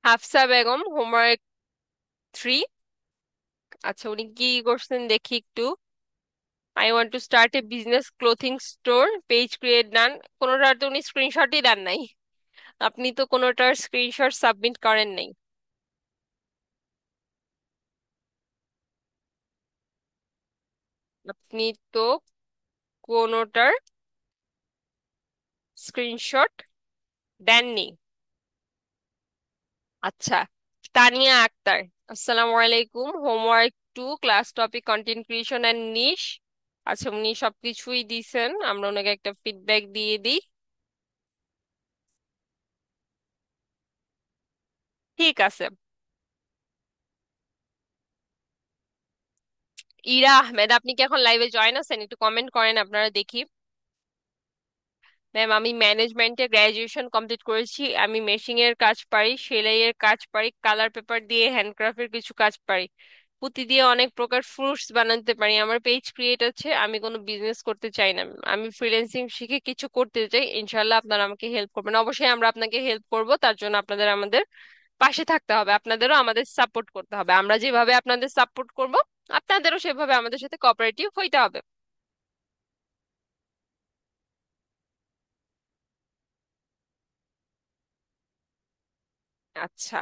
হাফসা বেগম, হোমওয়ার্ক 3। আচ্ছা, উনি কি করছেন দেখি একটু। I want to start a business clothing store, page create ডান। কোনোটার তো উনি স্ক্রিনশটই দেন নাই। আপনি তো কোনোটার স্ক্রিনশট সাবমিট করেন নাই। আপনি তো কোনোটার স্ক্রিনশট দেননি। আচ্ছা, তানিয়া আক্তার, আসসালামু আলাইকুম, homework 2, class topic content creation and niche. আচ্ছা, উনি সবকিছুই দিছেন, আমরা ওনাকে একটা ফিডব্যাক দিয়ে দিই। ঠিক আছে। ইরা আহমেদ, আপনি কি এখন লাইভে জয়েন আছেন? একটু কমেন্ট করেন আপনারা দেখি। ম্যাম, আমি ম্যানেজমেন্টে গ্রাজুয়েশন কমপ্লিট করেছি। আমি মেশিং এর কাজ পারি, সেলাইয়ের কাজ পারি, কালার পেপার দিয়ে হ্যান্ডক্রাফটের কিছু কাজ পারি, পুঁতি দিয়ে অনেক প্রকার ফ্রুটস বানাতে পারি। আমার পেজ ক্রিয়েট আছে। আমি কোনো বিজনেস করতে চাই না। আমি ফ্রিল্যান্সিং শিখে কিছু করতে চাই। ইনশাল্লাহ আপনারা আমাকে হেল্প করবেন। অবশ্যই আমরা আপনাকে হেল্প করব। তার জন্য আপনাদের আমাদের পাশে থাকতে হবে, আপনাদেরও আমাদের সাপোর্ট করতে হবে। আমরা যেভাবে আপনাদের সাপোর্ট করব, আপনাদেরও সেভাবে আমাদের সাথে কোঅপারেটিভ হইতে হবে। আচ্ছা,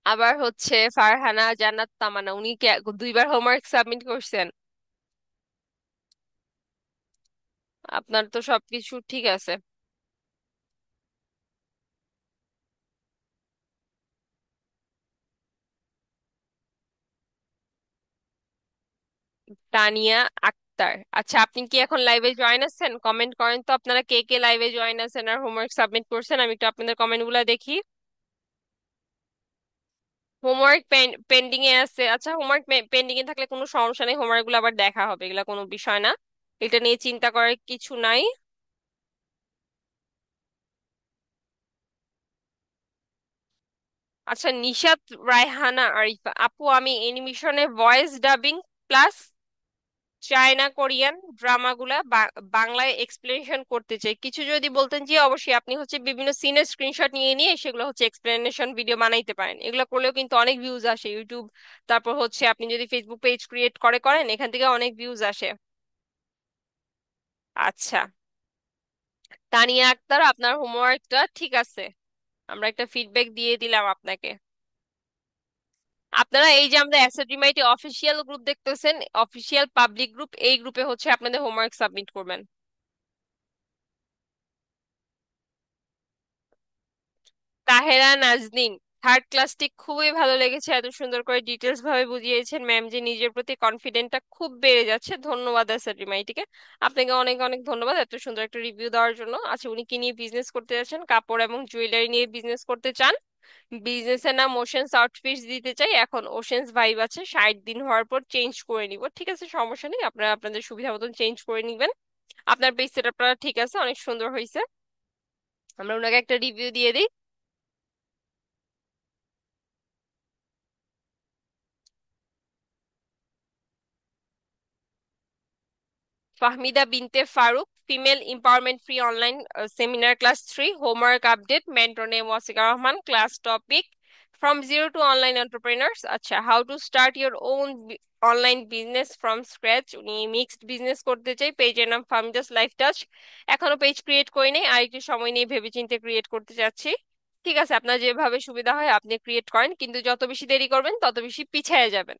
আবার হচ্ছে ফারহানা জান্নাত তামান্না, উনি কি দুইবার হোমওয়ার্ক সাবমিট করছেন? আপনার তো সবকিছু ঠিক আছে। তানিয়া আক্তার, আচ্ছা, আপনি কি এখন লাইভে জয়েন আছেন? কমেন্ট করেন তো আপনারা কে কে লাইভে জয়েন আছেন আর হোমওয়ার্ক সাবমিট করছেন। আমি একটু আপনাদের কমেন্ট গুলা দেখি। হোমওয়ার্ক পেন্ডিং এ আছে। আচ্ছা, হোমওয়ার্ক পেন্ডিং এ থাকলে কোনো সমস্যা নেই, হোমওয়ার্ক গুলো আবার দেখা হবে, এগুলা কোনো বিষয় না। এটা নিয়ে চিন্তা করার কিছু নাই। আচ্ছা, নিশাত রায়হানা আরিফা আপু, আমি অ্যানিমেশনে voice dubbing plus China Korean ড্রামাগুলা বাংলায় এক্সপ্লেনেশন করতে চাই। কিছু যদি বলতেন। জি অবশ্যই, আপনি হচ্ছে বিভিন্ন সিনের স্ক্রিনশট নিয়ে নিয়ে সেগুলো হচ্ছে এক্সপ্লেনেশন ভিডিও বানাইতে পারেন। এগুলো করলেও কিন্তু অনেক ভিউজ আসে ইউটিউব। তারপর হচ্ছে আপনি যদি ফেসবুক পেজ ক্রিয়েট করেন, এখান থেকে অনেক ভিউজ আসে। আচ্ছা, তানিয়া আক্তার, আপনার হোমওয়ার্কটা ঠিক আছে। আমরা একটা ফিডব্যাক দিয়ে দিলাম আপনাকে। আপনারা এই যে আমরা অ্যাসাডিমাইটি অফিসিয়াল গ্রুপ দেখতেছেন, অফিসিয়াল পাবলিক গ্রুপ, এই গ্রুপে হচ্ছে আপনাদের হোমওয়ার্ক সাবমিট করবেন। তাহেরা নাজনীন, থার্ড ক্লাসটি খুবই ভালো লেগেছে। এত সুন্দর করে ডিটেলস ভাবে বুঝিয়েছেন ম্যাম, যে নিজের প্রতি কনফিডেন্টটা খুব বেড়ে যাচ্ছে। ধন্যবাদ স্যার আপনাকে অনেক অনেক ধন্যবাদ এত সুন্দর একটা রিভিউ দেওয়ার জন্য। আচ্ছা, উনি কি নিয়ে বিজনেস করতে যাচ্ছেন? কাপড় এবং জুয়েলারি নিয়ে বিজনেস করতে চান। বিজনেসের নাম ওশেন্স আউটফিটস দিতে চাই। এখন ওশেন্স ভাইব আছে, 60 দিন হওয়ার পর চেঞ্জ করে নিব। ঠিক আছে, সমস্যা নেই, আপনারা আপনাদের সুবিধা মতন চেঞ্জ করে নিবেন। আপনার পেজ সেটআপটা ঠিক আছে, অনেক সুন্দর হয়েছে। আমরা ওনাকে একটা রিভিউ দিয়ে দিই। Fahmida Binte Faruk, female empowerment free online seminar class 3, homework update, mentor name Wasika Rahman, class topic from zero to online entrepreneurs. আচ্ছা, how to start your own online business from scratch. উনি মিক্সড বিজনেস করতে চাই। পেজের নাম ফাহমিদাস লাইফ টাচ। এখনো page create করিনি, আর একটু সময় নিয়ে ভেবেচিন্তে ক্রিয়েট করতে চাচ্ছি। ঠিক আছে, আপনার যেভাবে সুবিধা হয় আপনি ক্রিয়েট করেন, কিন্তু যত বেশি দেরি করবেন তত বেশি পিছিয়ে যাবেন।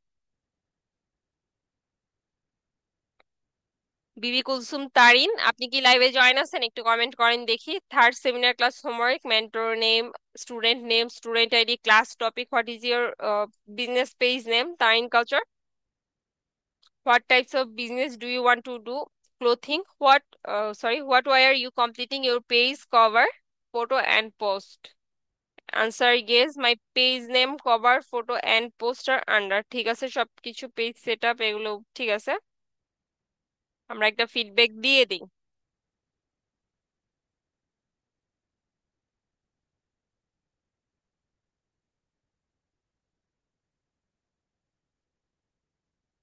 বিবি কুলসুম তারিন, আপনি কি লাইভে জয়েন আছেন? একটু কমেন্ট করেন দেখি। Third seminar class homework, mentor name, student ID, class topic, what is your business page name, Tarin culture, what types of business do you want to do, clothing, what why are you completing your page cover, photo and post. Answer guess, my page name, cover, photo and poster under. ঠিক আছে, সবকিছু page set up এগুলো ঠিক আছে। আমরা একটা feedback দিয়ে দিই।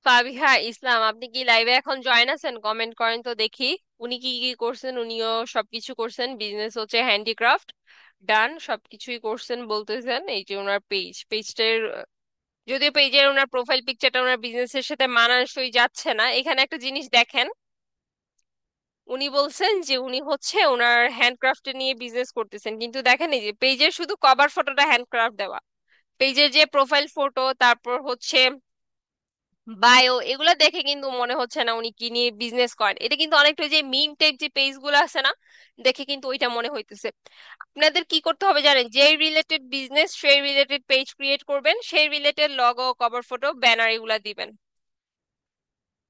ফাবিহা ইসলাম, আপনি কি লাইভে এখন জয়েন আছেন? কমেন্ট করেন তো দেখি। উনি কি কি করছেন? উনিও সবকিছু করছেন। বিজনেস হচ্ছে হ্যান্ডিক্রাফট, ডান, সবকিছুই করছেন বলতেছেন। এই যে ওনার পেজটার, যদিও পেজের ওনার প্রোফাইল পিকচারটা ওনার বিজনেসের সাথে মানানসই যাচ্ছে না। এখানে একটা জিনিস দেখেন, উনি বলছেন যে উনি হচ্ছে ওনার হ্যান্ডক্রাফট নিয়ে বিজনেস করতেছেন, কিন্তু দেখেন এই যে পেজের শুধু কভার ফটোটা হ্যান্ডক্রাফট দেওয়া, পেজের যে প্রোফাইল ফটো, তারপর হচ্ছে বায়ো, এগুলা দেখে কিন্তু মনে হচ্ছে না উনি কি নিয়ে বিজনেস করেন। এটা কিন্তু অনেকটা ওই যে মিম টাইপ যে পেজ গুলো আছে না, দেখে কিন্তু ওইটা মনে হইতেছে। আপনাদের কি করতে হবে জানেন, যে রিলেটেড বিজনেস সেই রিলেটেড পেজ ক্রিয়েট করবেন, সেই related logo, cover photo, banner এগুলা দিবেন।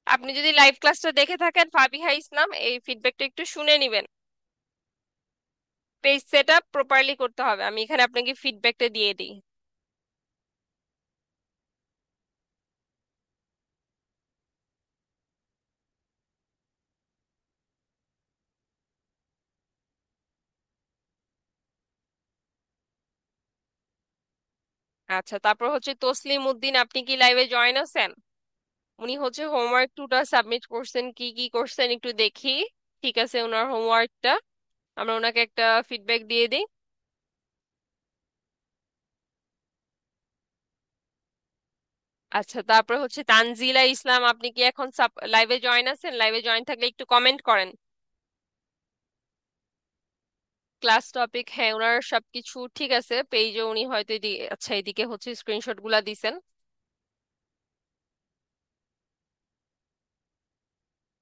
আপনি যদি লাইভ ক্লাসটা দেখে থাকেন ফাবিহা ইসলাম, এই ফিডব্যাকটা একটু শুনে নিবেন। পেজ সেট আপ প্রপারলি করতে হবে, আমি এখানে আপনাকে ফিডব্যাকটা দিয়ে দিই। আচ্ছা, তারপর হচ্ছে তসলিম উদ্দিন, আপনি কি লাইভে জয়েন আছেন? উনি হচ্ছে হোমওয়ার্ক টুটা সাবমিট করছেন, কি কি করছেন একটু দেখি। ঠিক আছে, ওনার হোমওয়ার্কটা আমরা ওনাকে একটা ফিডব্যাক দিয়ে দিই। আচ্ছা, তারপর হচ্ছে তানজিলা ইসলাম, আপনি কি এখন লাইভে জয়েন আছেন? লাইভে জয়েন থাকলে একটু কমেন্ট করেন। ক্লাস টপিক, হ্যাঁ ওনার সবকিছু ঠিক আছে। পেজে উনি হয়তো আচ্ছা এদিকে হচ্ছে স্ক্রিনশট গুলা দিছেন।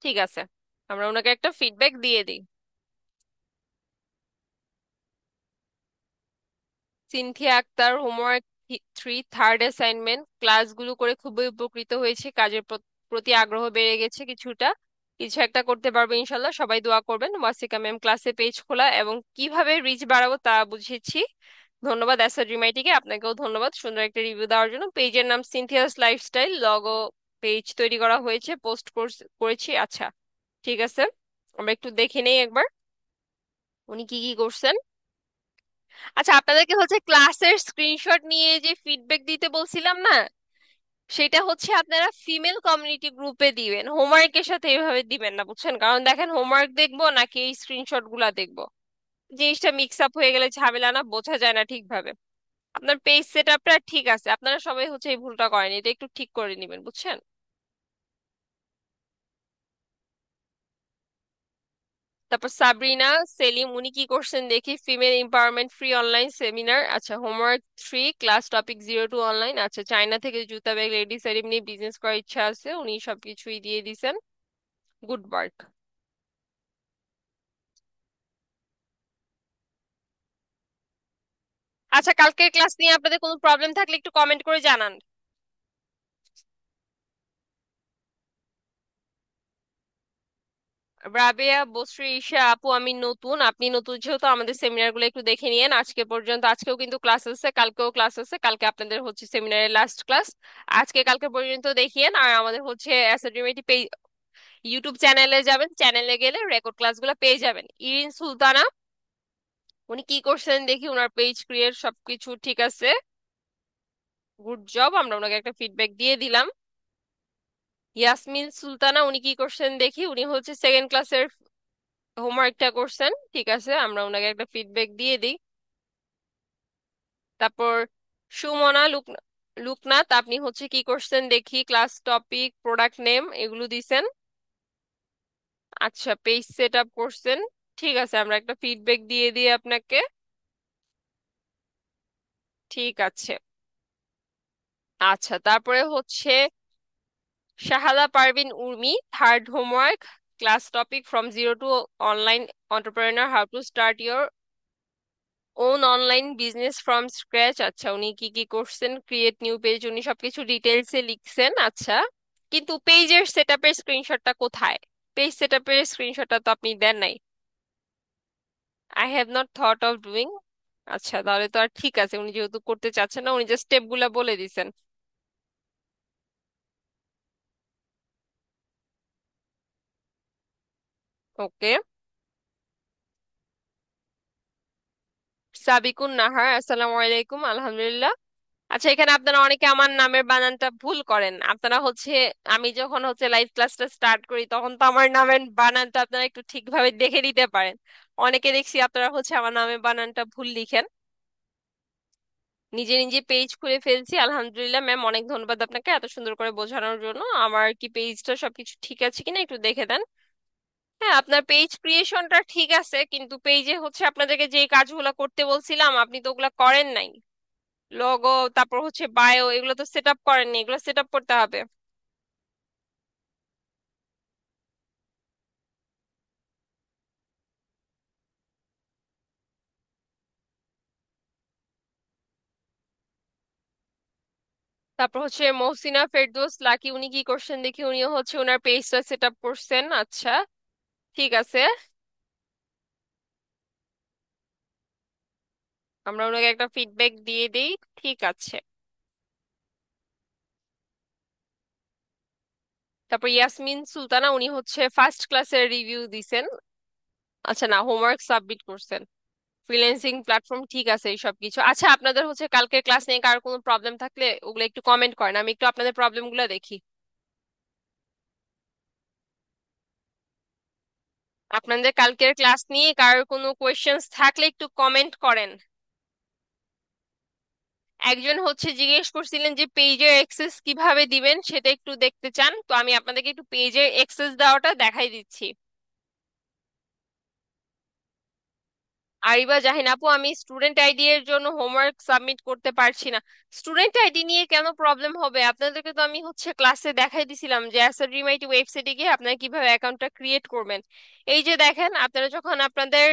ঠিক আছে, আমরা ওনাকে একটা ফিডব্যাক দিয়ে দিই। Sinthia Akter, homework 3, third assignment, ক্লাসগুলো করে খুবই উপকৃত হয়েছে, কাজের প্রতি আগ্রহ বেড়ে গেছে কিছুটা, কিছু একটা করতে পারবো ইনশাল্লাহ, সবাই দোয়া করবেন। ওয়াসিকা ম্যাম ক্লাসে পেজ খোলা এবং কিভাবে রিচ বাড়াবো তা বুঝেছি। ধন্যবাদ অ্যাসাড রিমাইটিকে, আপনাকেও ধন্যবাদ সুন্দর একটা রিভিউ দেওয়ার জন্য। পেজের নাম সিনথিয়াস লাইফস্টাইল, লগো পেজ তৈরি করা হয়েছে, পোস্ট করেছি। আচ্ছা, ঠিক আছে, আমরা একটু দেখে নেই একবার উনি কি কি করছেন। আচ্ছা, আপনাদেরকে হচ্ছে ক্লাসের স্ক্রিনশট নিয়ে যে ফিডব্যাক দিতে বলছিলাম না, সেটা হচ্ছে আপনারা ফিমেল কমিউনিটি গ্রুপে দিবেন, হোমওয়ার্কের সাথে এইভাবে দিবেন না, বুঝছেন? কারণ দেখেন হোমওয়ার্ক দেখবো নাকি এই স্ক্রিনশট গুলা দেখবো, জিনিসটা মিক্স আপ হয়ে গেলে ঝামেলা, না বোঝা যায় না ঠিকভাবে। আপনার পেজ সেট আপটা ঠিক আছে, আপনারা সবাই হচ্ছে এই ভুলটা করেন, এটা একটু ঠিক করে নিবেন, বুঝছেন? তারপর সাবরিনা সেলিম, উনি কি করছেন দেখি, female empowerment free online seminar. আচ্ছা, হোমওয়ার্ক 3, ক্লাস টপিক 02 অনলাইন। আচ্ছা, চায়না থেকে জুতা, ব্যাগ, লেডিস এর এমনি বিজনেস করার ইচ্ছা আছে, উনি সবকিছুই দিয়ে দিছেন। Good work. আচ্ছা, কালকের ক্লাস নিয়ে আপনাদের কোনো প্রবলেম থাকলে একটু কমেন্ট করে জানান। রাবেয়া বসরি ঈশা আপু, আমি নতুন, আপনি নতুন যেহেতু আমাদের সেমিনার গুলো একটু দেখে নিয়েন আজকে পর্যন্ত। আজকেও কিন্তু ক্লাস আছে, কালকেও ক্লাস আছে, কালকে আপনাদের হচ্ছে সেমিনারের লাস্ট ক্লাস। আজকে কালকে পর্যন্ত দেখিয়েন, আর আমাদের হচ্ছে অ্যাসাইনমেন্ট ইউটিউব চ্যানেলে যাবেন, চ্যানেলে গেলে রেকর্ড ক্লাসগুলো পেয়ে যাবেন। ইরিন সুলতানা, উনি কি করছেন দেখি, ওনার পেজ ক্রিয়েট সবকিছু ঠিক আছে, গুড জব, আমরা ওনাকে একটা ফিডব্যাক দিয়ে দিলাম। ইয়াসমিন সুলতানা, উনি কি করছেন দেখি, উনি হচ্ছে সেকেন্ড ক্লাসের হোমওয়ার্কটা করছেন, ঠিক আছে, আমরা ওনাকে একটা ফিডব্যাক দিয়ে দিই। তারপর সুমনা লুকনাথ, আপনি হচ্ছে কি করছেন দেখি, ক্লাস টপিক, প্রোডাক্ট নেম এগুলো দিছেন। আচ্ছা, পেজ সেট আপ করছেন, ঠিক আছে, আমরা একটা ফিডব্যাক দিয়ে দিই আপনাকে। ঠিক আছে। আচ্ছা, তারপরে হচ্ছে Shahada Parvin Urmi, third homework, class topic from zero to online entrepreneur, how to start your own online business from scratch. আচ্ছা, উনি কি কি করছেন, ক্রিয়েট নিউ পেজ, উনি সবকিছু ডিটেলসে লিখছেন। আচ্ছা, কিন্তু পেজের সেটআপের স্ক্রিনশটটা কোথায়? পেজ সেটআপের স্ক্রিনশটটা তো আপনি দেন নাই। I have not thought of doing. আচ্ছা, তাহলে তো আর ঠিক আছে, উনি যেহেতু করতে চাচ্ছেন না, উনি যে স্টেপ গুলা বলে দিছেন। ওকে। সাবিকুন নাহার, আসসালামু আলাইকুম, আলহামদুলিল্লাহ। আচ্ছা, এখানে আপনারা অনেকে আমার নামের বানানটা ভুল করেন। আপনারা হচ্ছে, আমি যখন হচ্ছে লাইভ ক্লাসটা স্টার্ট করি তখন তো আমার নামের বানানটা আপনারা একটু ঠিকভাবে দেখে নিতে পারেন। অনেকে দেখছি আপনারা হচ্ছে আমার নামে বানানটা ভুল লিখেন। নিজে নিজে পেজ খুলে ফেলছি, আলহামদুলিল্লাহ ম্যাম, অনেক ধন্যবাদ আপনাকে এত সুন্দর করে বোঝানোর জন্য। আমার কি পেজটা সবকিছু ঠিক আছে কিনা একটু দেখে দেন। হ্যাঁ, আপনার পেজ ক্রিয়েশনটা ঠিক আছে, কিন্তু পেজে হচ্ছে আপনাদেরকে যে কাজগুলো করতে বলছিলাম আপনি তো ওগুলা করেন নাই। লোগো, তারপর হচ্ছে বায়ো, এগুলো তো সেট আপ করেননি, এগুলো সেট আপ করতে হবে। তারপর হচ্ছে মহসিনা ফেরদৌস লাকি, উনি কি করছেন দেখি, উনিও হচ্ছে ওনার পেজটা সেট আপ করছেন। আচ্ছা, ঠিক আছে, আমরা ওনাকে একটা ফিডব্যাক দিয়ে দিই। ঠিক আছে। তারপর ইয়াসমিন সুলতানা, উনি হচ্ছে ফার্স্ট ক্লাসের রিভিউ দিছেন। আচ্ছা, না, হোমওয়ার্ক সাবমিট করছেন। ফ্রিল্যান্সিং প্ল্যাটফর্ম ঠিক আছে এই সব কিছু। আচ্ছা, আপনাদের হচ্ছে কালকে ক্লাস নিয়ে কারো কোনো প্রবলেম থাকলে ওগুলো একটু কমেন্ট করেন, আমি একটু আপনাদের প্রবলেম গুলো দেখি। আপনাদের কালকের ক্লাস নিয়ে কারোর কোনো কোয়েশ্চেন্স থাকলে একটু কমেন্ট করেন। একজন হচ্ছে জিজ্ঞেস করছিলেন যে পেজের অ্যাক্সেস কিভাবে দিবেন, সেটা একটু দেখতে চান তো আমি আপনাদেরকে একটু পেজের অ্যাক্সেস দেওয়াটা দেখাই দিচ্ছি। আরিবা জাহিন আপু, আমি স্টুডেন্ট আইডি এর জন্য হোমওয়ার্ক সাবমিট করতে পারছি না। স্টুডেন্ট আইডি নিয়ে কেন প্রবলেম হবে? আপনাদেরকে তো আমি হচ্ছে ক্লাসে দেখাই দিছিলাম যে অ্যাসাডিমাইট ওয়েবসাইটে গিয়ে আপনারা কিভাবে অ্যাকাউন্টটা ক্রিয়েট করবেন। এই যে দেখেন, আপনারা যখন আপনাদের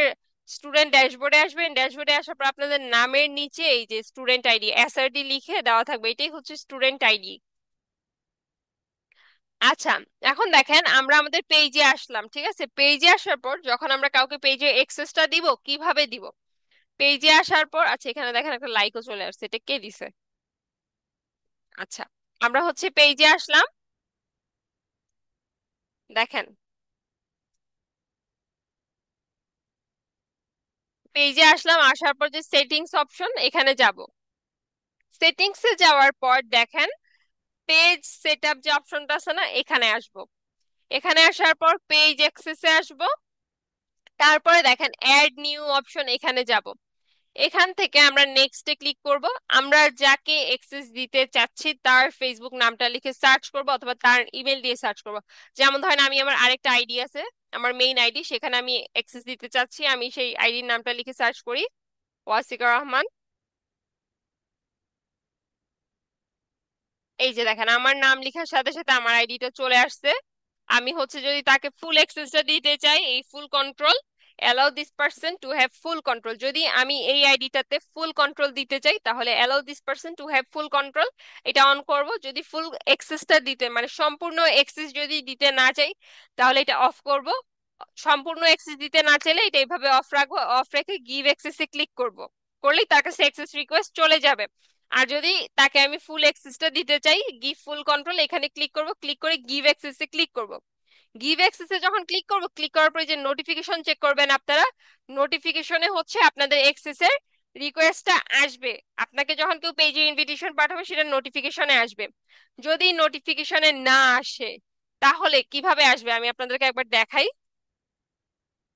স্টুডেন্ট ড্যাশবোর্ডে আসবেন, ড্যাশবোর্ডে আসার পর আপনাদের নামের নিচে এই যে স্টুডেন্ট আইডি এসআরডি লিখে দেওয়া থাকবে, এটাই হচ্ছে স্টুডেন্ট আইডি। আচ্ছা, এখন দেখেন আমরা আমাদের পেজে আসলাম, ঠিক আছে? পেজে আসার পর যখন আমরা কাউকে পেজে অ্যাক্সেসটা দিব, কিভাবে দিব? পেজে আসার পর, আচ্ছা এখানে দেখেন একটা লাইকও চলে আসছে, এটা কে দিছে? আচ্ছা, আমরা হচ্ছে পেজে আসলাম, দেখেন পেজে আসলাম, আসার পর যে সেটিংস অপশন, এখানে যাব। সেটিংসে যাওয়ার পর দেখেন পেজ সেটআপ যে অপশনটা আছে না, এখানে আসব। এখানে আসার পর পেজ অ্যাক্সেসে আসব। তারপরে দেখেন অ্যাড নিউ অপশন, এখানে যাব। এখান থেকে আমরা নেক্সটে ক্লিক করব। আমরা যাকে অ্যাক্সেস দিতে চাচ্ছি তার ফেসবুক নামটা লিখে সার্চ করব, অথবা তার ইমেল দিয়ে সার্চ করব। যেমন ধরেন আমি আমার আরেকটা আইডি আছে, আমার মেইন আইডি, সেখানে আমি অ্যাক্সেস দিতে চাচ্ছি, আমি সেই আইডির নামটা লিখে সার্চ করি, ওয়াসিকা রহমান। এই যে দেখেন আমার নাম লেখার সাথে সাথে আমার আইডিটা চলে আসছে। আমি হচ্ছে যদি তাকে ফুল অ্যাক্সেসটা দিতে চাই, এই ফুল control, allow this person to have full control, যদি আমি এই আইডিটাতে ফুল কন্ট্রোল দিতে চাই তাহলে allow this person to have full control, এটা অন করব। যদি ফুল অ্যাক্সেসটা দিতে মানে সম্পূর্ণ অ্যাক্সেস যদি দিতে না চাই তাহলে এটা অফ করব। সম্পূর্ণ অ্যাক্সেস দিতে না চাইলে এটা এইভাবে অফ রাখবো, অফ রেখে গিভ অ্যাক্সেসে ক্লিক করব। করলেই তার কাছে অ্যাক্সেস রিকোয়েস্ট চলে যাবে। আর যদি তাকে আমি ফুল অ্যাক্সেসটা দিতে চাই, গিভ ফুল কন্ট্রোল, এখানে ক্লিক করব, ক্লিক করে গিভ অ্যাক্সেসে ক্লিক করব। গিভ অ্যাক্সেসে যখন ক্লিক করব, ক্লিক করার পরে যে নোটিফিকেশন চেক করবেন আপনারা, নোটিফিকেশনে হচ্ছে আপনাদের অ্যাক্সেসের রিকোয়েস্টটা আসবে। আপনাকে যখন কেউ পেজে ইনভিটেশন পাঠাবে সেটা নোটিফিকেশনে আসবে। যদি নোটিফিকেশনে না আসে তাহলে কিভাবে আসবে আমি আপনাদেরকে একবার দেখাই।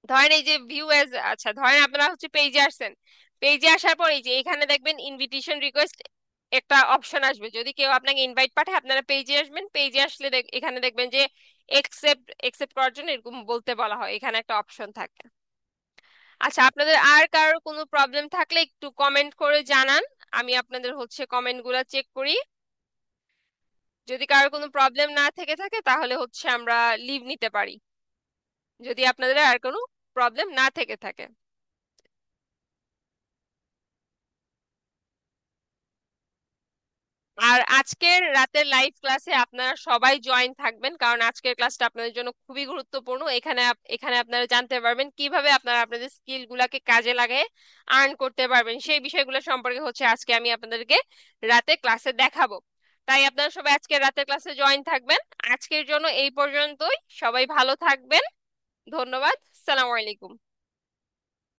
ধরেন এই যে ভিউ এজ, আচ্ছা ধরেন আপনারা হচ্ছে পেজে আসছেন, পেজে আসার পর এই যে এখানে দেখবেন ইনভিটেশন রিকোয়েস্ট একটা অপশন আসবে। যদি কেউ আপনাকে ইনভাইট পাঠায় আপনারা পেজে আসবেন, পেজে আসলে এখানে দেখবেন যে একসেপ্ট, একসেপ্ট করার জন্য এরকম বলতে বলা হয়, এখানে একটা অপশন থাকে। আচ্ছা, আপনাদের আর কারোর কোনো প্রবলেম থাকলে একটু কমেন্ট করে জানান, আমি আপনাদের হচ্ছে কমেন্ট গুলা চেক করি। যদি কারোর কোনো প্রবলেম না থেকে থাকে তাহলে হচ্ছে আমরা লিভ নিতে পারি, যদি আপনাদের আর কোনো প্রবলেম না থেকে থাকে। আর আজকের রাতের লাইভ ক্লাসে আপনারা সবাই জয়েন থাকবেন, কারণ আজকের ক্লাসটা আপনাদের জন্য খুবই গুরুত্বপূর্ণ। এখানে আপনারা জানতে পারবেন কিভাবে আপনারা আপনাদের স্কিল গুলাকে কাজে লাগিয়ে আর্ন করতে পারবেন, সেই বিষয়গুলো সম্পর্কে হচ্ছে আজকে আমি আপনাদেরকে রাতে ক্লাসে দেখাবো। তাই আপনারা সবাই আজকে রাতের ক্লাসে জয়েন থাকবেন। আজকের জন্য এই পর্যন্তই, সবাই ভালো থাকবেন। ধন্যবাদ। সালামু আলাইকুম।